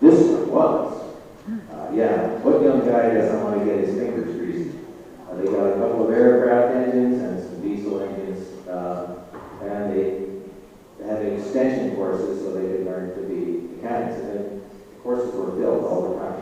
This one was. What young guy doesn't want to get his fingers greasy? They got a couple of aircraft engines and some diesel engines, and they had extension courses so they could learn to be mechanics, and then the courses were filled all the time.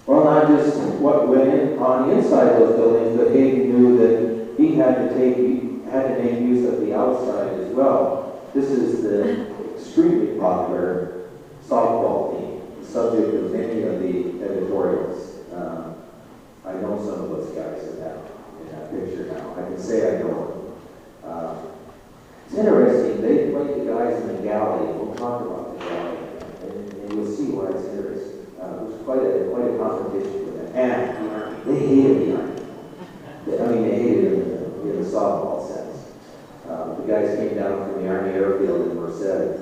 Well, not just what went on inside those buildings, but Hagen knew that he had to make use of the outside as well. This is the extremely popular softball team, the subject of many of the editorials. I know some of those guys in that picture now. I can say I know them. It's interesting. They played the guys in the galley. We'll talk about the galley, and you'll see why it's interesting. It was quite a competition for them. And the Army, they hated the Army. They hated it in the softball sense. The guys came down from the Army airfield in Merced.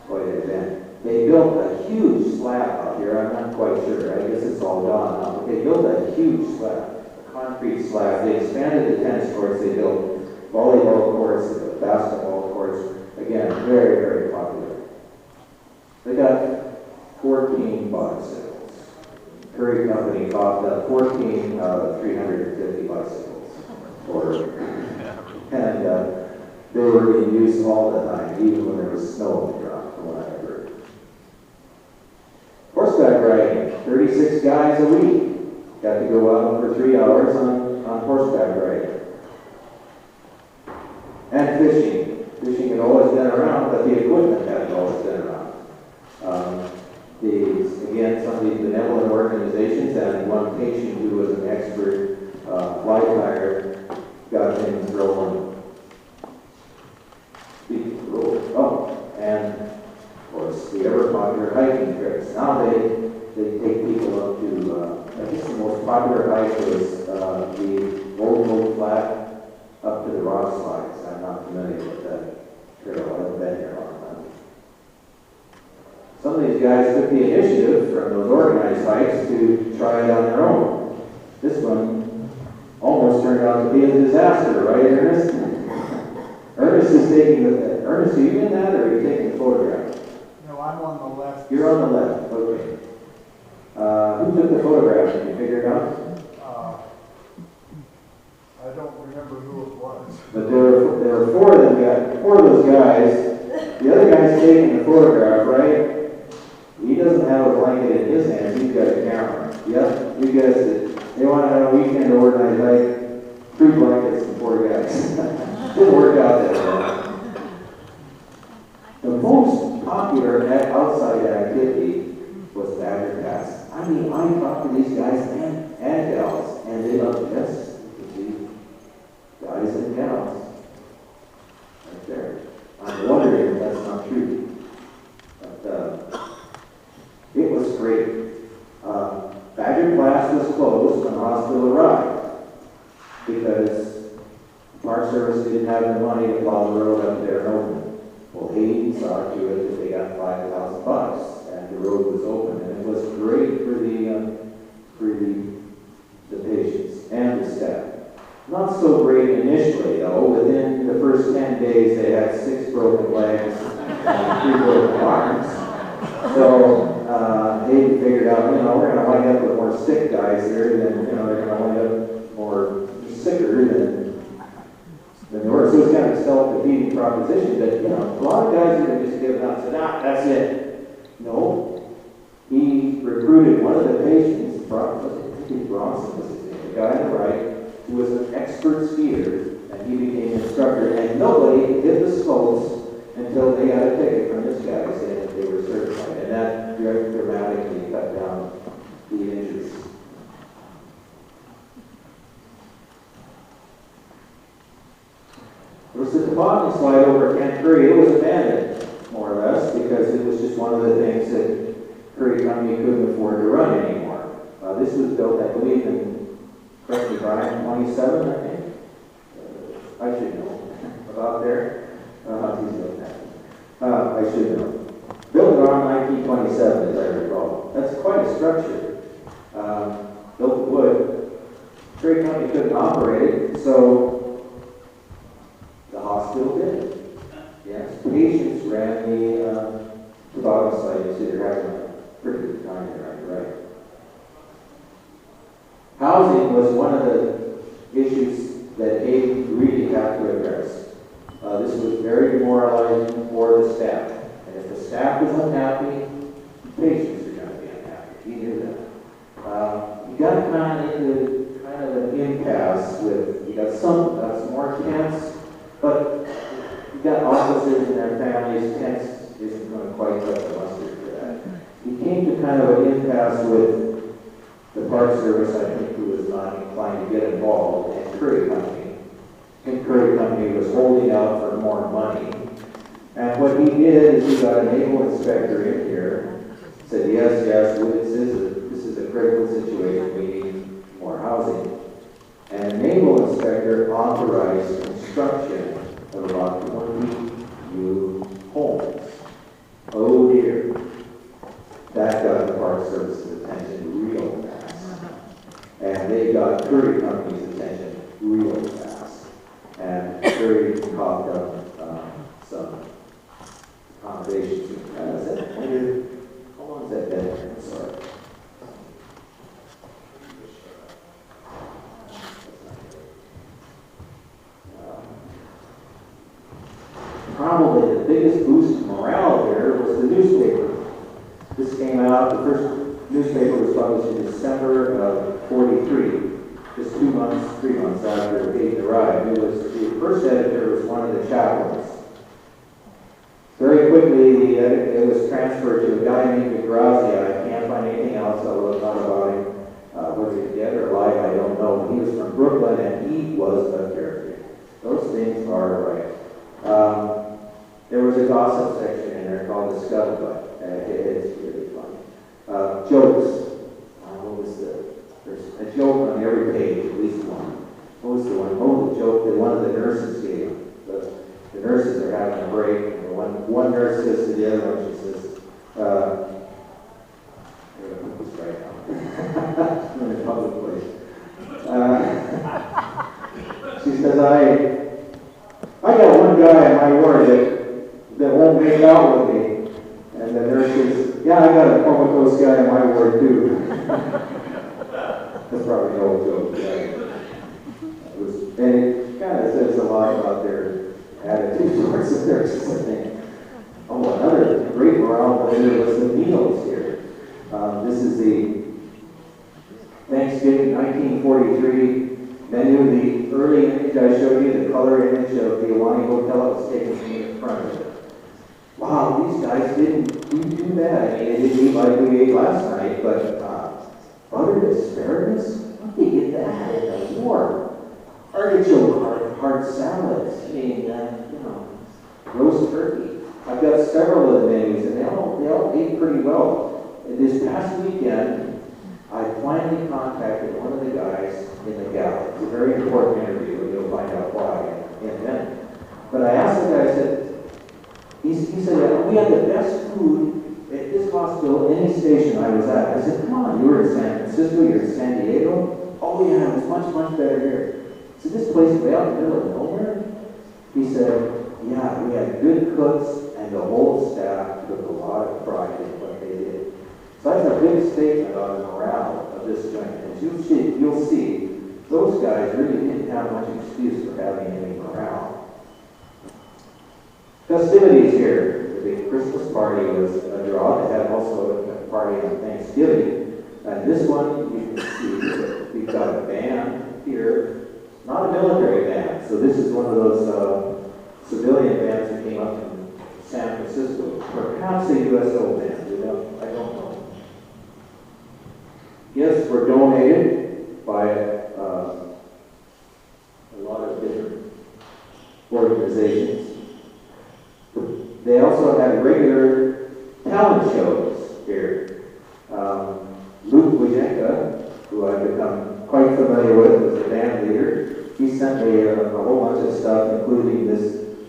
Quite an event. They built a huge slab out here. I'm not quite sure. I guess it's all gone now. But they built a huge slab, a concrete slab. They expanded the tennis courts. They built volleyball courts, basketball courts. Again, very, very popular. They got 14 bicycles. Curry Company coughed up 14 out of 350 bicycles. And they were in use all the time, even when there was snow on the ground, from what I heard. Horseback riding, 36 guys a week. Got to go out for 3 hours on horseback riding. And fishing. Fishing had always been around, but the equipment hadn't always been around. Again, some of these benevolent organizations and one patient who was an expert fly tyer got things rolling. And of course, the ever popular hiking trips. Now they they take people up to, I guess the most popular hike was the Old Oak Flat up to the rock slides. I'm not familiar with that trail. I haven't been here a long time. Some of these guys took the initiative from those organized hikes to try it on their own. This one almost turned out to be a disaster, right, Ernest? Ernest is taking the, Ernest, are you in that or are you taking the photograph? No, I'm on the left. You're on the left, okay. Who took the photograph? Did you figure it out? I don't remember who it was. But there were four of them guys, four of those guys. The other guy's taking the photograph, right? He doesn't have a blanket in his hands, he's got a camera. Yep, you guessed it. They wanted on a weekend to organize like 3 blankets and 4 guys. Didn't work out that well. The most popular outside activity was Badger Pass. I mean, I talked to these guys and gals, and they loved this. Guys and gals. Right there. I'm wondering if that's not true. But it was great. Badger Pass was closed when the hospital arrived because the Park Service didn't have the money to plow the road up there and open. Well, Hayden saw to it that they got $5,000 and the road was open, and it was great for the patients and the staff. Not so great initially, though. Within the first 10 days, they had 6 broken legs and 3 broken arms. So Hayden figured out, we're going to wind up with more sick guys here than, they're going to wind up more sicker than they were. So it's kind of a self-defeating proposition that, a lot of guys are just giving up and said, that's it. No. He recruited one of the patients, Bronson was his name, the guy on the right, who was an expert skier, and he became an instructor, and nobody hit the slopes until they got a ticket from this guy saying that they were certified, and that dramatically cut down the injuries. It was the toboggan slide over Kent Curry. It was abandoned, more or less, because it was just one of the things that Curry Company couldn't afford to run anymore. This was built, I believe, in, correct me, Brian, 27, I think? I should know about there. I should know. Built around 1927, as I recall. That's quite a structure. Built of wood. Curry Company couldn't operate it, so the hospital did it. Yes, patients ran the toboggan slide. You see they're having a pretty good time there, right? Housing was one of the issues that Hayden really had to address. This was very demoralizing for the staff. And if the staff was unhappy, patients were going to be unhappy. He knew that. You got kind of an impasse with, you got some more tents, but you got officers and their families. Tents isn't going to quite cut the mustard for that. He came to kind of an impasse with the Park Service, I think, who was not inclined to get involved, and Curry Company. And Curry Company was holding out for more money. And what he did is he got a naval inspector in here, said, yes, this is a critical situation, we need more housing. And the naval inspector authorized construction of about 20 new homes. Oh dear. That got the Park Service's attention real fast. And they got Curry Company's attention real fast. And Curry coughed up some accommodations. How long is that been? I'm sorry. Probably the biggest boost to morale here was the newspaper. This came out, the first newspaper was published in December of 43, just 3 months after Hayden arrived. The first editor was one of the chaplains. Very quickly, it was transferred to a guy named DeGrazia. I can't find anything else, although it's not about him. Was he dead or alive? I don't know. He was from Brooklyn, and he was a character. Those things are right. There was a gossip section in there called the Scuttlebutt. It's really funny. Jokes. There's a joke on every page, at least one. What was the one? Oh, the joke that one of the nurses gave. The nurses are having a break, and one nurse says to the other one, she says, I'm going to put this right now. I'm in a public place. She says, I got one guy in my ward that won't make out with me. And the nurse says, yeah, I got a comatose guy in my ward too. That's probably no joke. And it kind of says a lot about their attitude towards the nurses, I think. Oh, another great morale later was the meals here. This is the Thanksgiving 1943 menu. The early image I showed you, the color image of the Ahwahnee Hotel, was taken from the front of it. Wow, these guys didn't do too bad. I mean, they didn't eat like we ate last night, but buttered asparagus? How do you get that in the war? Artichoke hard salads. I mean, roast turkey. I've got several of the menus, and they all ate pretty well. And this past weekend, I finally contacted one of the guys in the galley. It's a very important interview, and you'll find out why in a minute. But I asked the guy, I said, he said, we had the best food at this hospital, any station I was at. I said, come on, you were in San Francisco, you're in San Diego? Oh yeah, it was much, much better here. I said, this place way out in the middle of nowhere? He said, yeah, we had good cooks, and the whole staff took a lot of pride in what they did. So that's a big statement on the morale of this joint. As you'll see, those guys really didn't have much excuse for having any morale. Festivities here. The big Christmas party was a draw. They had also a party on Thanksgiving. And this one, you can see that we've got a band here. Not a military band. So this is one of those civilian bands that came up from San Francisco. Perhaps a USO band. I don't know. Gifts were donated by a lot of different organizations. They also had regular talent shows here. Luke Wajenka, who I've become quite familiar with as a band leader, he sent me a whole bunch of stuff, including this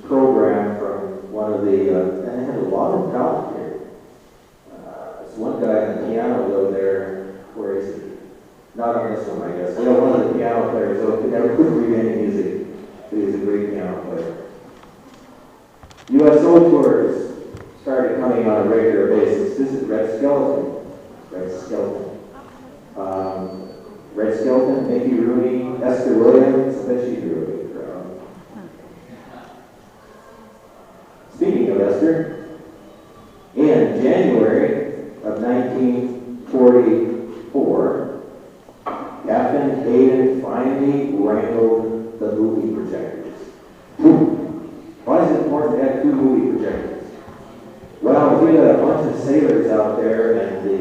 program from one of the, and they had a lot of talent here. There's one guy on the piano over there, where is he? Not on this one, I guess. We have one of the piano players who never could read any music, but he's a great piano player. USO tours started coming on a regular basis. This is Red Skeleton. Red Skeleton, Mickey Rooney, Esther Williams. I bet she drew a big crowd. Speaking of Esther, in January of 1944, Captain Hayden finally wrangled the movie projectors. Why is it important to have two movie projectors? Well, if you got a bunch of sailors out there and the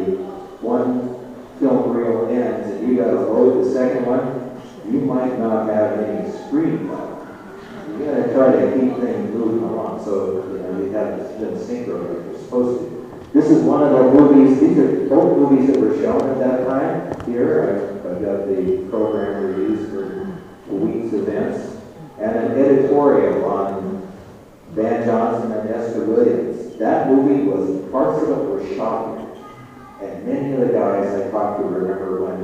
one film reel ends and you got to load the second one, you might not have any screen time. You got to try to keep things moving along so you have them synchro like you're supposed to. This is one of the movies. These are both movies that were shown at that time. Here, I've got the program reviews for the week's events and an editorial on Van Johnson and Esther Williams. That movie was, parts of it were shocking. And many of the guys I talked to remember when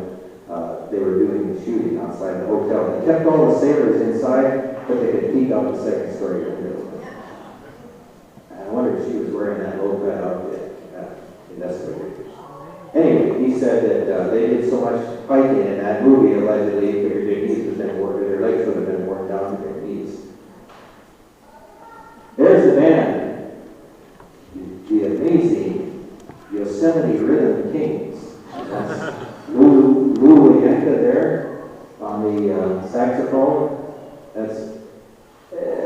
they were doing the shooting outside the hotel. They kept all the sailors inside, but they could peek out the second story window. And I wonder if she was wearing that old red outfit. Anyway, he said that they did so much fighting in that movie, allegedly, their knees would have been worn, their legs would have been worn down to their knees. There's the band, the amazing Yosemite Rhythm Kings. That's Lou Wajenka there on the saxophone. That's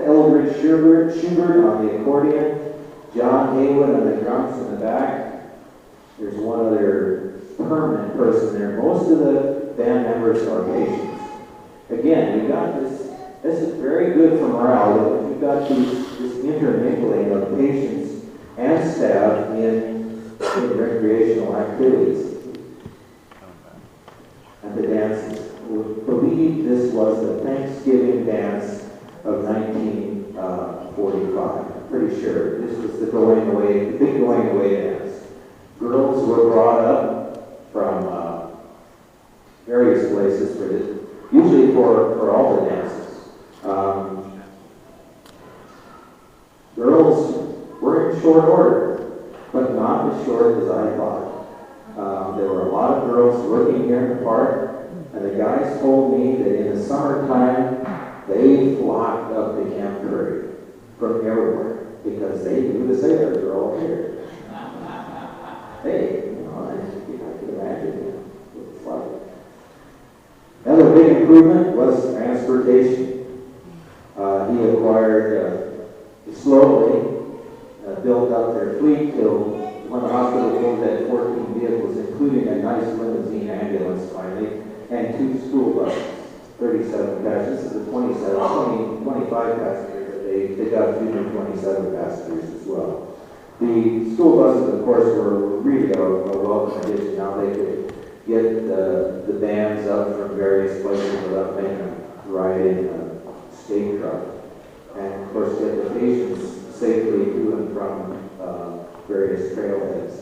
Eldridge Schubert on the accordion. John Haywood on the drums in the back. There's one other permanent person there. Most of the band members are patients. Again, we got this. This is very good for morale. We've got this intermingling of patients and staff in recreational activities. And the 35, I'm pretty sure. This was the going away, the big going away dance. Girls were brought up from various places for this, usually for all the dances. Girls were in short order, but not as short as I thought. There were a lot of girls working here in the park, and the guys told me that in the summertime, they flocked up to Camp Curry from everywhere because they knew the sailors were all here. Hey, you know, I can imagine what it's like. Another big improvement was transportation. He acquired, slowly built up their fleet till when the hospital closed at 14 vehicles, including a nice limousine ambulance finally, and 2 school buses, 37 passengers. This is a 25 passengers, but they got 2 new 27 passengers as well. The school buses, of course, were really a welcome addition. Now they could get the bands up from various places without making them ride in a state truck. And of course, get the patients safely to and from various trailheads.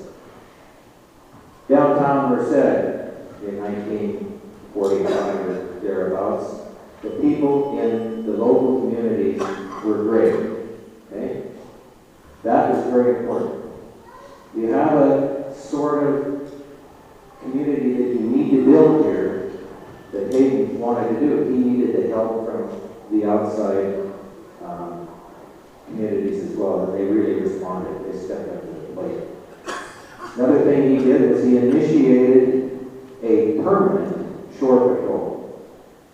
Downtown Merced in 1945 or thereabouts, the people in the local communities were great. Okay? That was very important. You have a sort of community that you need to build here that Hayden wanted to do. He needed the help from the outside communities as well, and they really responded. They stepped up to the plate. Another thing he did was he initiated a permanent shore patrol.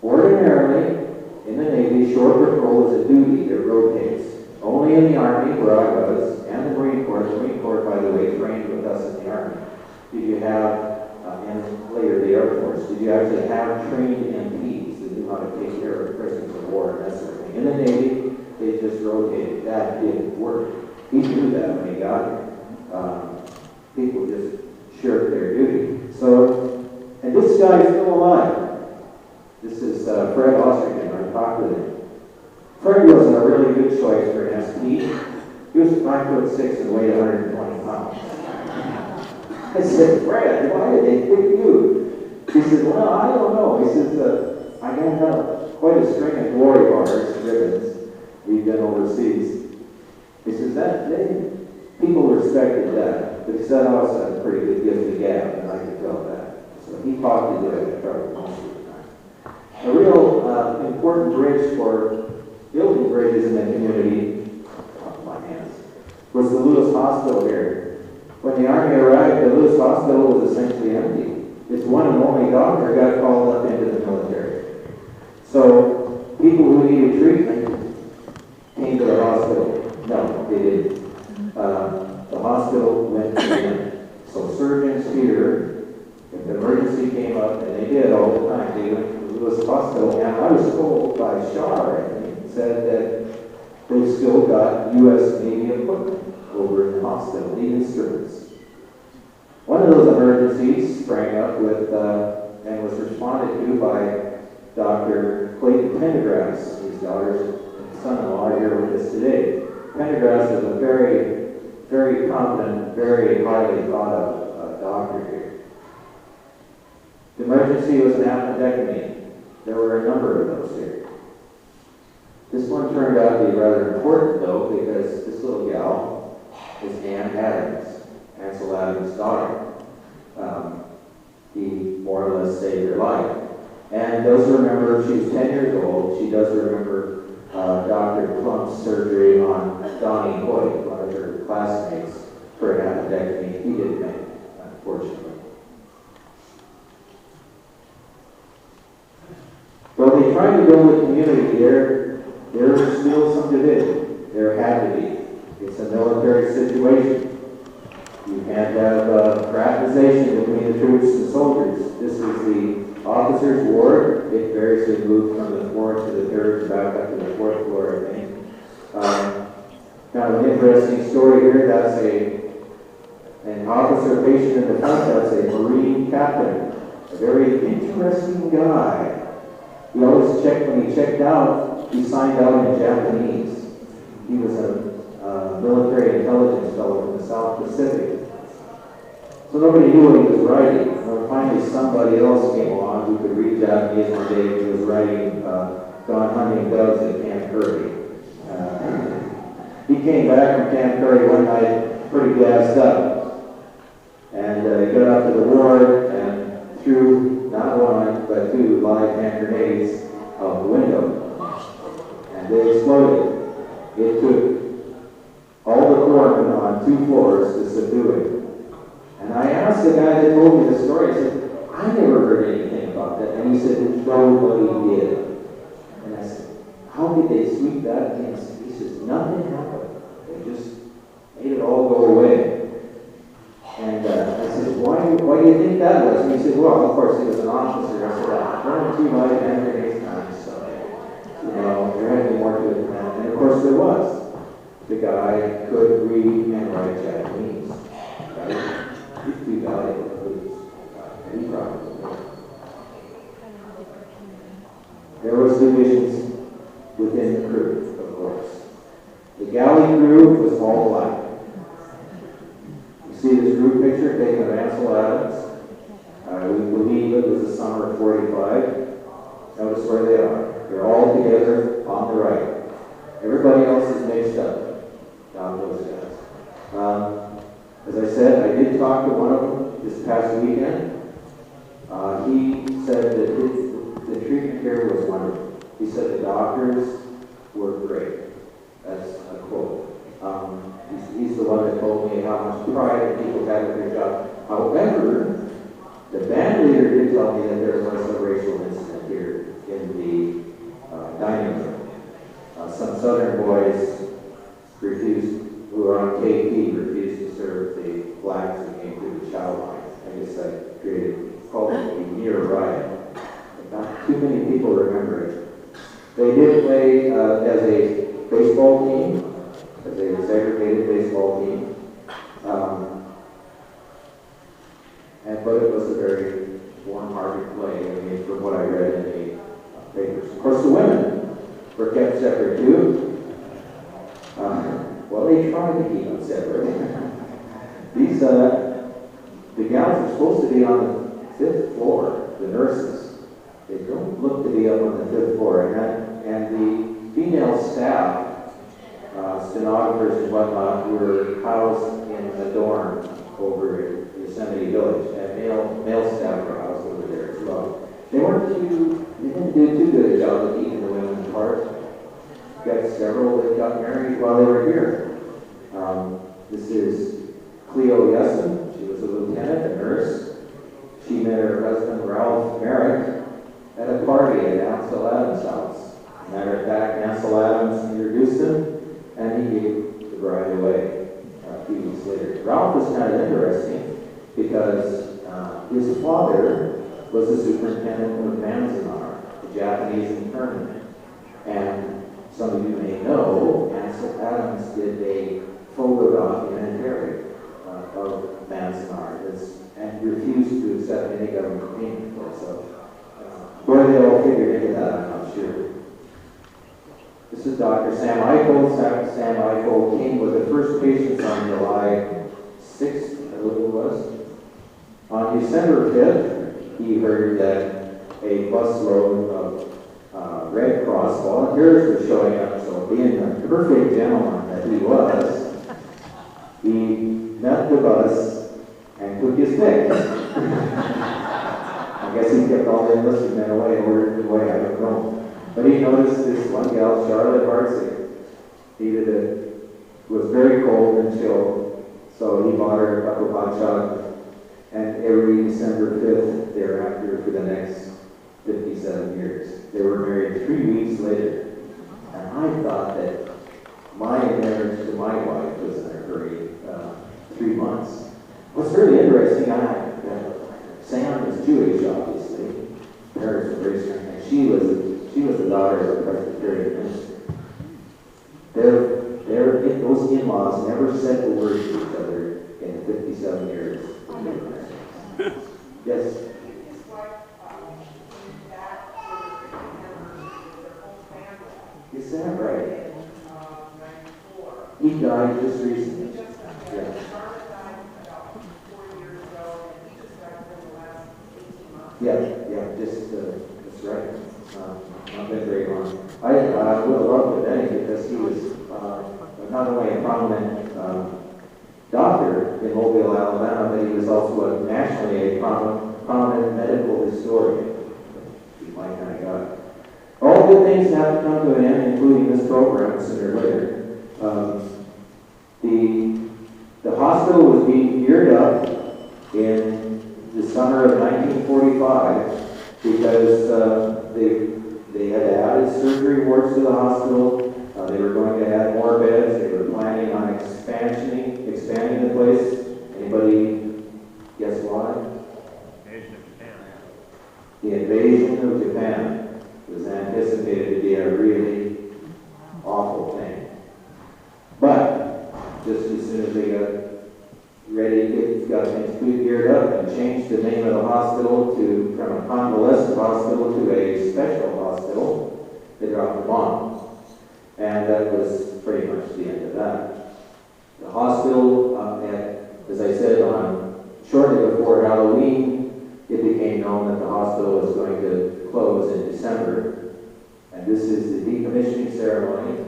Ordinarily, in the Navy, shore patrol is a duty that rotates. Only in the Army, where I was, and the Marine Corps. The Marine Corps, by the way, trained with us in the Army. Did you have, and later the Air Force, did you actually have trained MPs that knew how to take care of prisoners of war and that sort of thing? In the Navy, they just rotated. That didn't work. He knew that when he got here. People just shirked their duty. So, and this guy is still alive. This is Fred Ostergen. I talked with him. Fred wasn't a really good choice for an SP. He was 5'6" and weighed 120 pounds. I said, Fred, why did they pick you? He said, well, I don't know. He says, I got quite a string of glory bars, ribbons. We've been overseas. He says, people respected that. But he said, I also had a pretty good gift of gab, and I could tell that. So he talked to the trouble most of the time. A real important bridge for building bridges in the community, was the Lewis Hospital here. When the Army arrived, the Lewis Hospital was essentially empty. Its one and only doctor got called up into the military. So people who needed treatment came to the hospital. No, they didn't. The hospital went to them. So surgeons here, if an emergency came up, and they did all the time, they went to the Lewis Hospital, and I was told by Shar, said that they still got U.S. Navy equipment over in the hospital, the instruments. One of those emergencies sprang up with, and was responded to by Dr. Clayton Pendergrass. His daughter's son-in-law are here with us today. Pendergrass is a very, very competent, very highly thought of doctor here. The emergency was an appendectomy. There were a number of those here. This one turned out to be rather important, though, because this little gal is Ann Adams, Ansel Adams' daughter. He more or less saved her life. And does remember, she was 10 years old, she does remember Dr. Plump's surgery on Donnie Hoyt, one of her classmates, for an appendectomy. He didn't make it, unfortunately. Well, they tried to build a community there. There was still some division. There had to be. It's a military situation. You can't have fraternization between the troops and soldiers. This is the officers' ward. It variously moved from the 4th to the 3rd and back up to the 4th floor, I think. Kind of an interesting story here. That's an officer patient in the front. That's a Marine captain. A very interesting guy. He always checked, when he checked out, he signed out in Japanese. he was a military intelligence fellow from the South Pacific. So nobody knew what he was writing. And finally, somebody else came along who could read Japanese one day. He was writing Gone Hunting Doves at Camp Curry. He came back from Camp Curry one night pretty gassed up. And he got up to the ward and threw not one, but 2 live hand grenades out the window. And they exploded. It took all the foremen on 2 floors to subdue it. And I asked the guy that told me the story, I said, I never heard anything about that. And he said, nobody did. And I said, how did they sweep that in? He says, nothing happened. They just made it all go away. And I said, why do you think that was? And he said, well, of course, he was an officer. I said, running 2 live hand grenades times, so, there had to be more to it than that. And of course there was. The guy could read and write Japanese. Right? He's too valuable to lose. Any problem. There was divisions within the crew, of course. The galley crew was all black. You see this group picture taken of Ansel Adams? We believe it was the summer of 45. Notice where they are. They're all together on the right. Everybody else is mixed up. Down those guys. As I said, I did talk to one of them this past weekend. He said that the treatment here was wonderful. He said the doctors were great. That's a quote. He's the one that told me how much pride people had in their job. However, the band leader did tell me that there was a racial incident here in the dining room. Some southern boys who were on KP refused to serve the blacks who came through the chow line. I guess that called it a near riot. Not too many people remember it. They did play as a baseball team, as a segregated baseball team. But it was a very warm-hearted play, from what I read in the papers. Of course, the women were kept separate too. Well, they tried to keep them separate. The gals are supposed to be on the 5th floor, the nurses. They don't look to be up on the 5th floor. And the female staff, stenographers and whatnot, were housed in a dorm over in Yosemite Village. And male staff were housed over there as well. They didn't do too good a job of keeping the women apart. Got several that got married while they were here. This is Cleo Yesson. She was a lieutenant, a nurse. She met her husband, Ralph Merrick, at a party at Ansel Adams' house. Matter of fact, Ansel Adams introduced him, and he gave the bride away a few weeks later. Ralph was kind of interesting because his father was the superintendent of Manzanar, the Japanese internment. And some of you may know, Ansel Adams did a photo documentary of Manzanar and refused to accept any government payment for it. So, where they all figured into that, I'm not sure. This is Dr. Sam Eichel. Sam Eichel came with the first patients on July 6th, I believe it was. On December 5th, he heard that a busload of Red Cross volunteers were showing up, so being the perfect gentleman that he was, he met the bus and took his pick. I guess he kept all the enlisted men away, ordered them away, I don't know. But he noticed this one gal, Charlotte Hartzig, was very cold and chill, so he bought her a cup of hot chocolate. And every December 5th thereafter for the next 57 years. They were married 3 weeks later. And I thought that my marriage to my wife was in a hurry, 3 months. What's really interesting, Sam is Jewish, obviously. Parents were very strange. And she was the daughter of a Presbyterian minister. Those in-laws never said a word to each other in 57 years. Yes? Is that right? He died just recently. He just died. Yeah. Charlotte died about 4 years ago, and he just died within the last 18 months. Yeah, that's right. Not been very long. I would have loved Benny because he was not only a prominent doctor in Mobile, Alabama, but he was also nationally a prominent medical historian. He's my kind of guy. All good things have to come to an end, including this program sooner or later. The hospital was being geared up in the summer of 1945 because they had added surgery wards to the hospital. They were going to add more beds. They were planning on expanding the place. Anybody guess why? Invasion of Japan. The invasion of Japan was anticipated to be a really awful thing. But just as soon as they got ready, got things geared up and changed the name of the hospital from a convalescent hospital to a special hospital, they dropped the bomb. And that was pretty much the end of that. The hospital, as I said, shortly before Halloween, it became known that the hospital was going to close in December. And this is the decommissioning ceremony.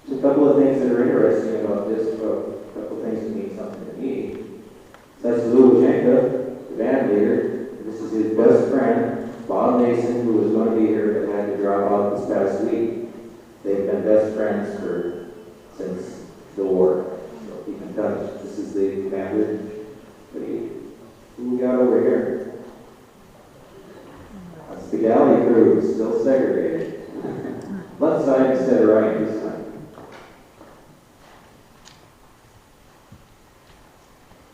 There's a couple of things that are interesting about this, a couple of things that mean something to me. That's Lou Wachenka, the band leader. This is his best friend, Bob Mason, who was going to be here but had to drop out this past week. They've been best friends since the war. So keep in touch. This is the commander. Who we got over here? That's the galley crew, still segregated. Left side instead of right this time.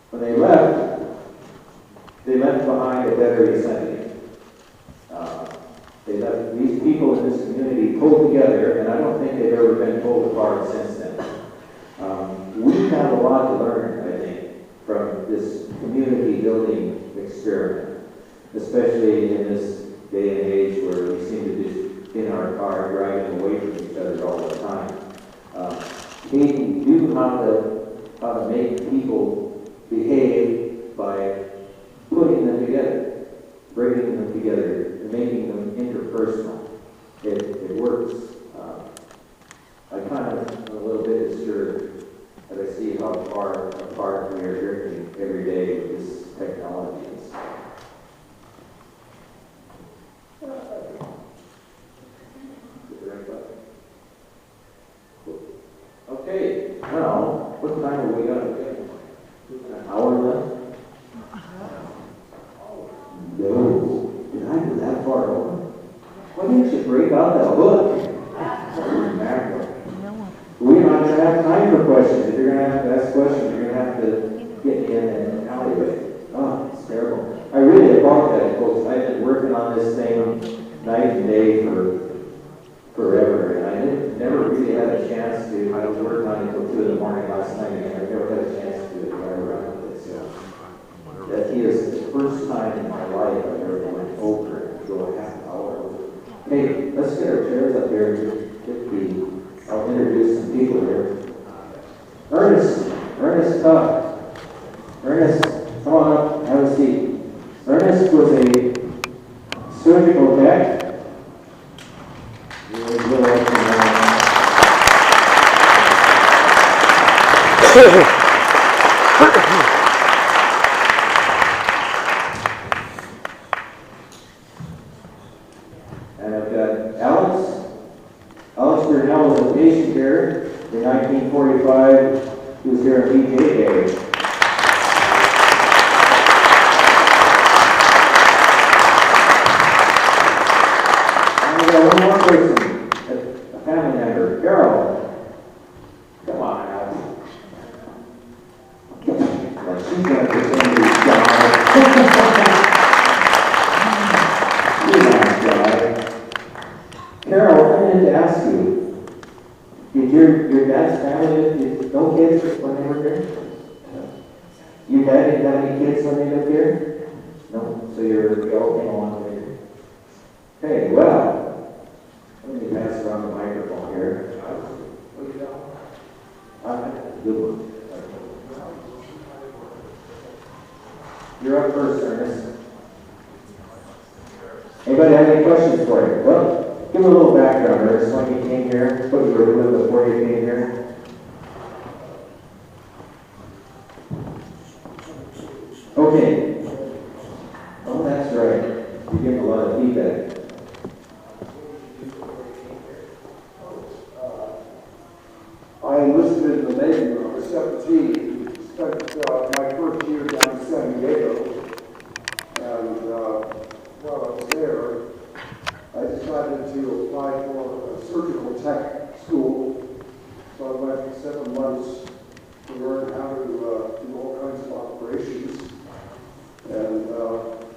When they left behind a better Yosemite. They left these people in this community pulled together, and I don't think they've ever been pulled apart since then. We have a lot to learn, I think, from this community building experiment, especially in this day and age where we seem to just in our car driving away from each other all the time. We do how to make people behave by putting them together, bringing them together, and making them interpersonal. It works. I kind of am a little bit disturbed that I see how far apart we are drifting every day with this technology and stuff. Okay, now, what time are we got? An hour left? No. Did I go that far over? Why didn't you break out that book? We're not going to have time for questions. If you're going to have to ask questions, you're going to have to get me in an alleyway. Oh, it's terrible. I really apologize, folks. I've been working on this thing night and day for forever, and I never really had a chance to. I was working on it until 2 in the morning last night, and I never had a chance to drive around with it. So that is the first time in my life I've ever went over and go a half hour over. Hey, let's get our chairs up here. I'll introduce some people here. Ernest Tuck. Ernest, come on up, have a seat. Ernest was a surgical tech. And I've got Alex. Alex Burnell was a patient here in 1945. He was here at BJ Day. And we got one more person, a family member, Carol. Come on, Alex. Well, she's going to pretend to be Carol, I wanted to ask you, did your dad's family, did no kids when they were here? Your dad didn't have any kids when they lived here? No? So you all came along later. Okay, well, let me pass around the microphone here. What do you got? Good one. You're up first, Ernest. Anybody have any questions for you? Well, give a little background, Ernest, when you came here, what you were doing before you came here. Okay. Oh, that's right. You're getting a lot of feedback. I enlisted in the Navy when I was 17. Spent my first year down in San Diego. And while I was there, I decided to apply for a surgical tech school. So I went for 7 months to learn how to do all kinds of operations. And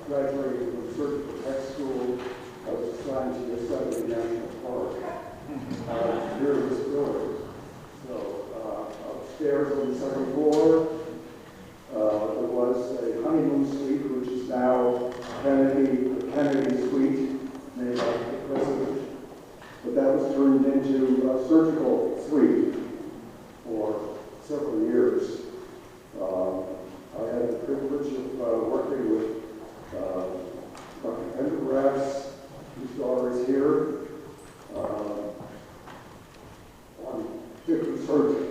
graduating from surgical tech school, I was assigned to Yosemite National Park near this building. So upstairs on the second floor, there was a honeymoon suite, which is now the Kennedy Suite, named after the president. But that was turned into a surgical suite for several years. I had the privilege of working with Dr. Pendergrass, whose daughter is here, on different surgical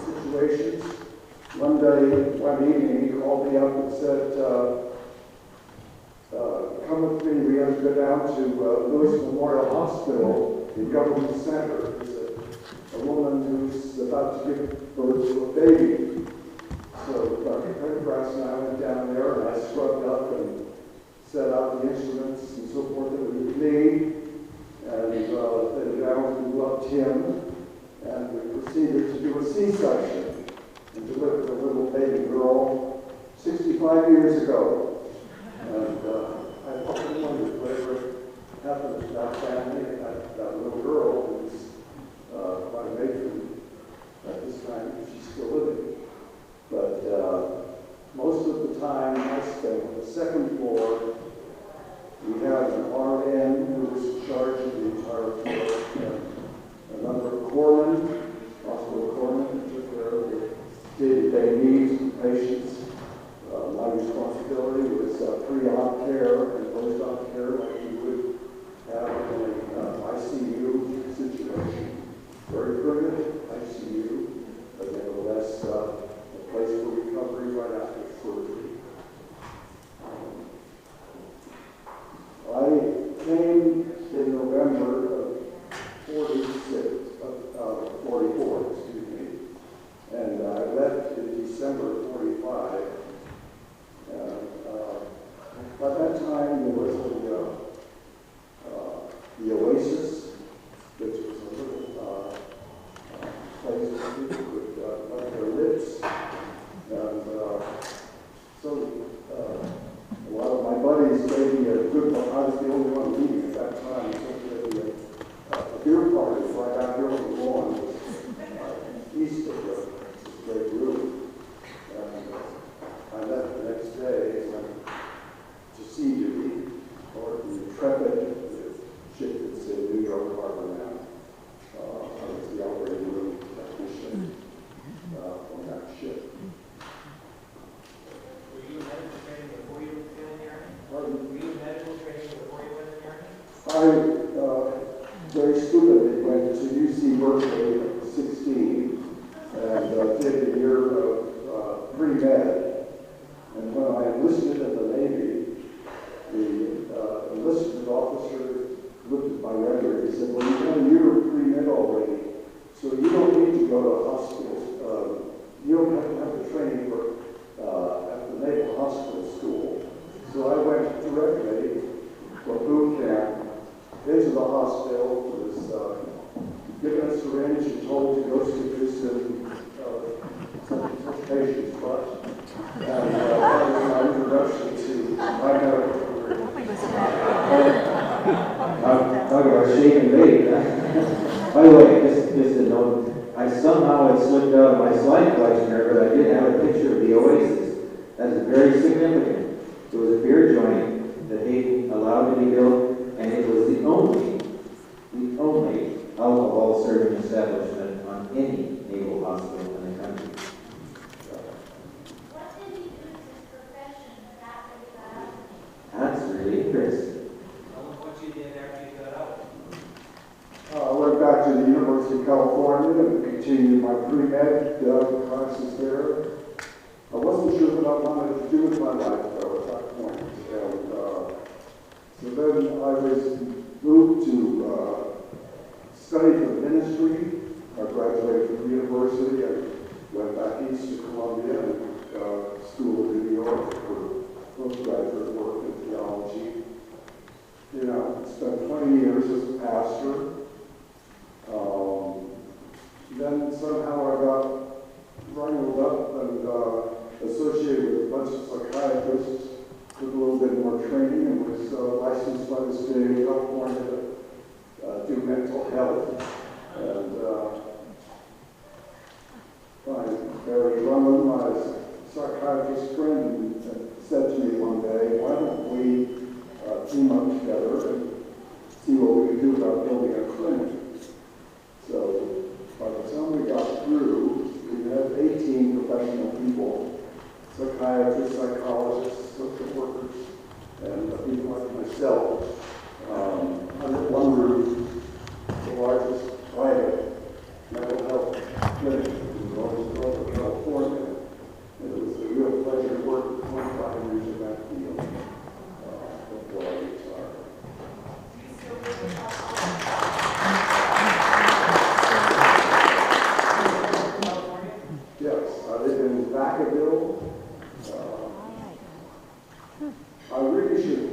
situations. One evening, he called me up and said, come with me, we have to go down to Lewis Memorial Hospital in Government Center. There's a woman who's about to give birth to a baby. So Dr. Pendergrass and I went down there, and I scrubbed up and set out the instruments and so forth that we would need. And they down and loved him, and we proceeded to do a C-section and delivered a little baby girl 65 years ago. And I often wondered whatever happened to that family and that little girl who was my matron at this time. She's still living. But most of the time I spent on the second floor. We had an RN who was in charge of the entire floor, and a number of corpsmen, hospital corpsmen, who took care of the day-to-day needs of patients. My responsibility was pre-op care and post-op care, like you would have in an ICU situation. Very primitive ICU, but nevertheless, a place for recovery right after surgery. I came in November of 44, excuse me, and I left in December of 45. By that time, there was the Oasis, which was a little place where people could let their lips. And so a lot of my buddies gave me a good one. I was the only one leaving at that time. So a beer party right out here on the lawn was east of the great room. And I left the next day and went to sea duty, or the Intrepid, the ship that's in New York Harbor now. I was the operating room technician on that ship. Were you in medical training before you went in the Army? Pardon? Were you in medical training before you went in the Army? I very stupidly went to UC Berkeley at 16 and did a year of pre-med. And when I enlisted in the Navy, the enlisted officer looked at my record and said, well, you've done a year of pre-med already, so you don't need to go to a hospital. You don't have the training for at the Naval Hospital School. So I went directly for boot camp into the hospital, was given a syringe and told to go stick this in some patient's butt. And that was my introduction to my medical career. Talk about shake and bake. By the way, just a note, I somehow had slipped out of my slide collection here, but I did have a picture of the Oasis. That's very significant. It was a beer joint that Hayden allowed to be built, and it was the only alcohol serving establishment on any naval hospital in the country. continued my pre-med classes there. I wasn't sure what I wanted to do with my life, though, at that point. And so then I was moved to study for ministry. I graduated from university. I went back east to Columbia and school in New York for postgraduate work in theology. You know, spent 20 years as a pastor. Then somehow I got wrangled up and associated with a bunch of psychiatrists with a little bit more training and was licensed by the state of California to do mental health. And Barry Drummond, my psychiatrist friend, said to me one day, why don't we team up together and see what we can do about building a clinic. So by the time we got through, we had 18 professional people, psychiatrists, psychologists, social workers, and people like myself, under one roof, the largest private mental health clinic in Northern California. And it was a real pleasure to work for 25 years in that field before I retired. Yes, I live in Vacaville. I really should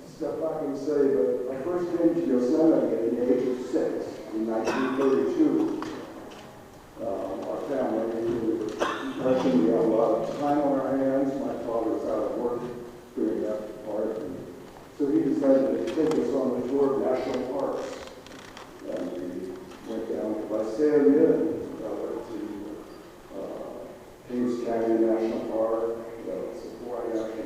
step back and say that I first came to Yosemite at the age of 6 in 1932. Our family was rushing. We had a lot of time on our hands. My father was out of work during that part. And so he decided to take us on a tour of national parks. And we went down to Visalia and to Kings Canyon National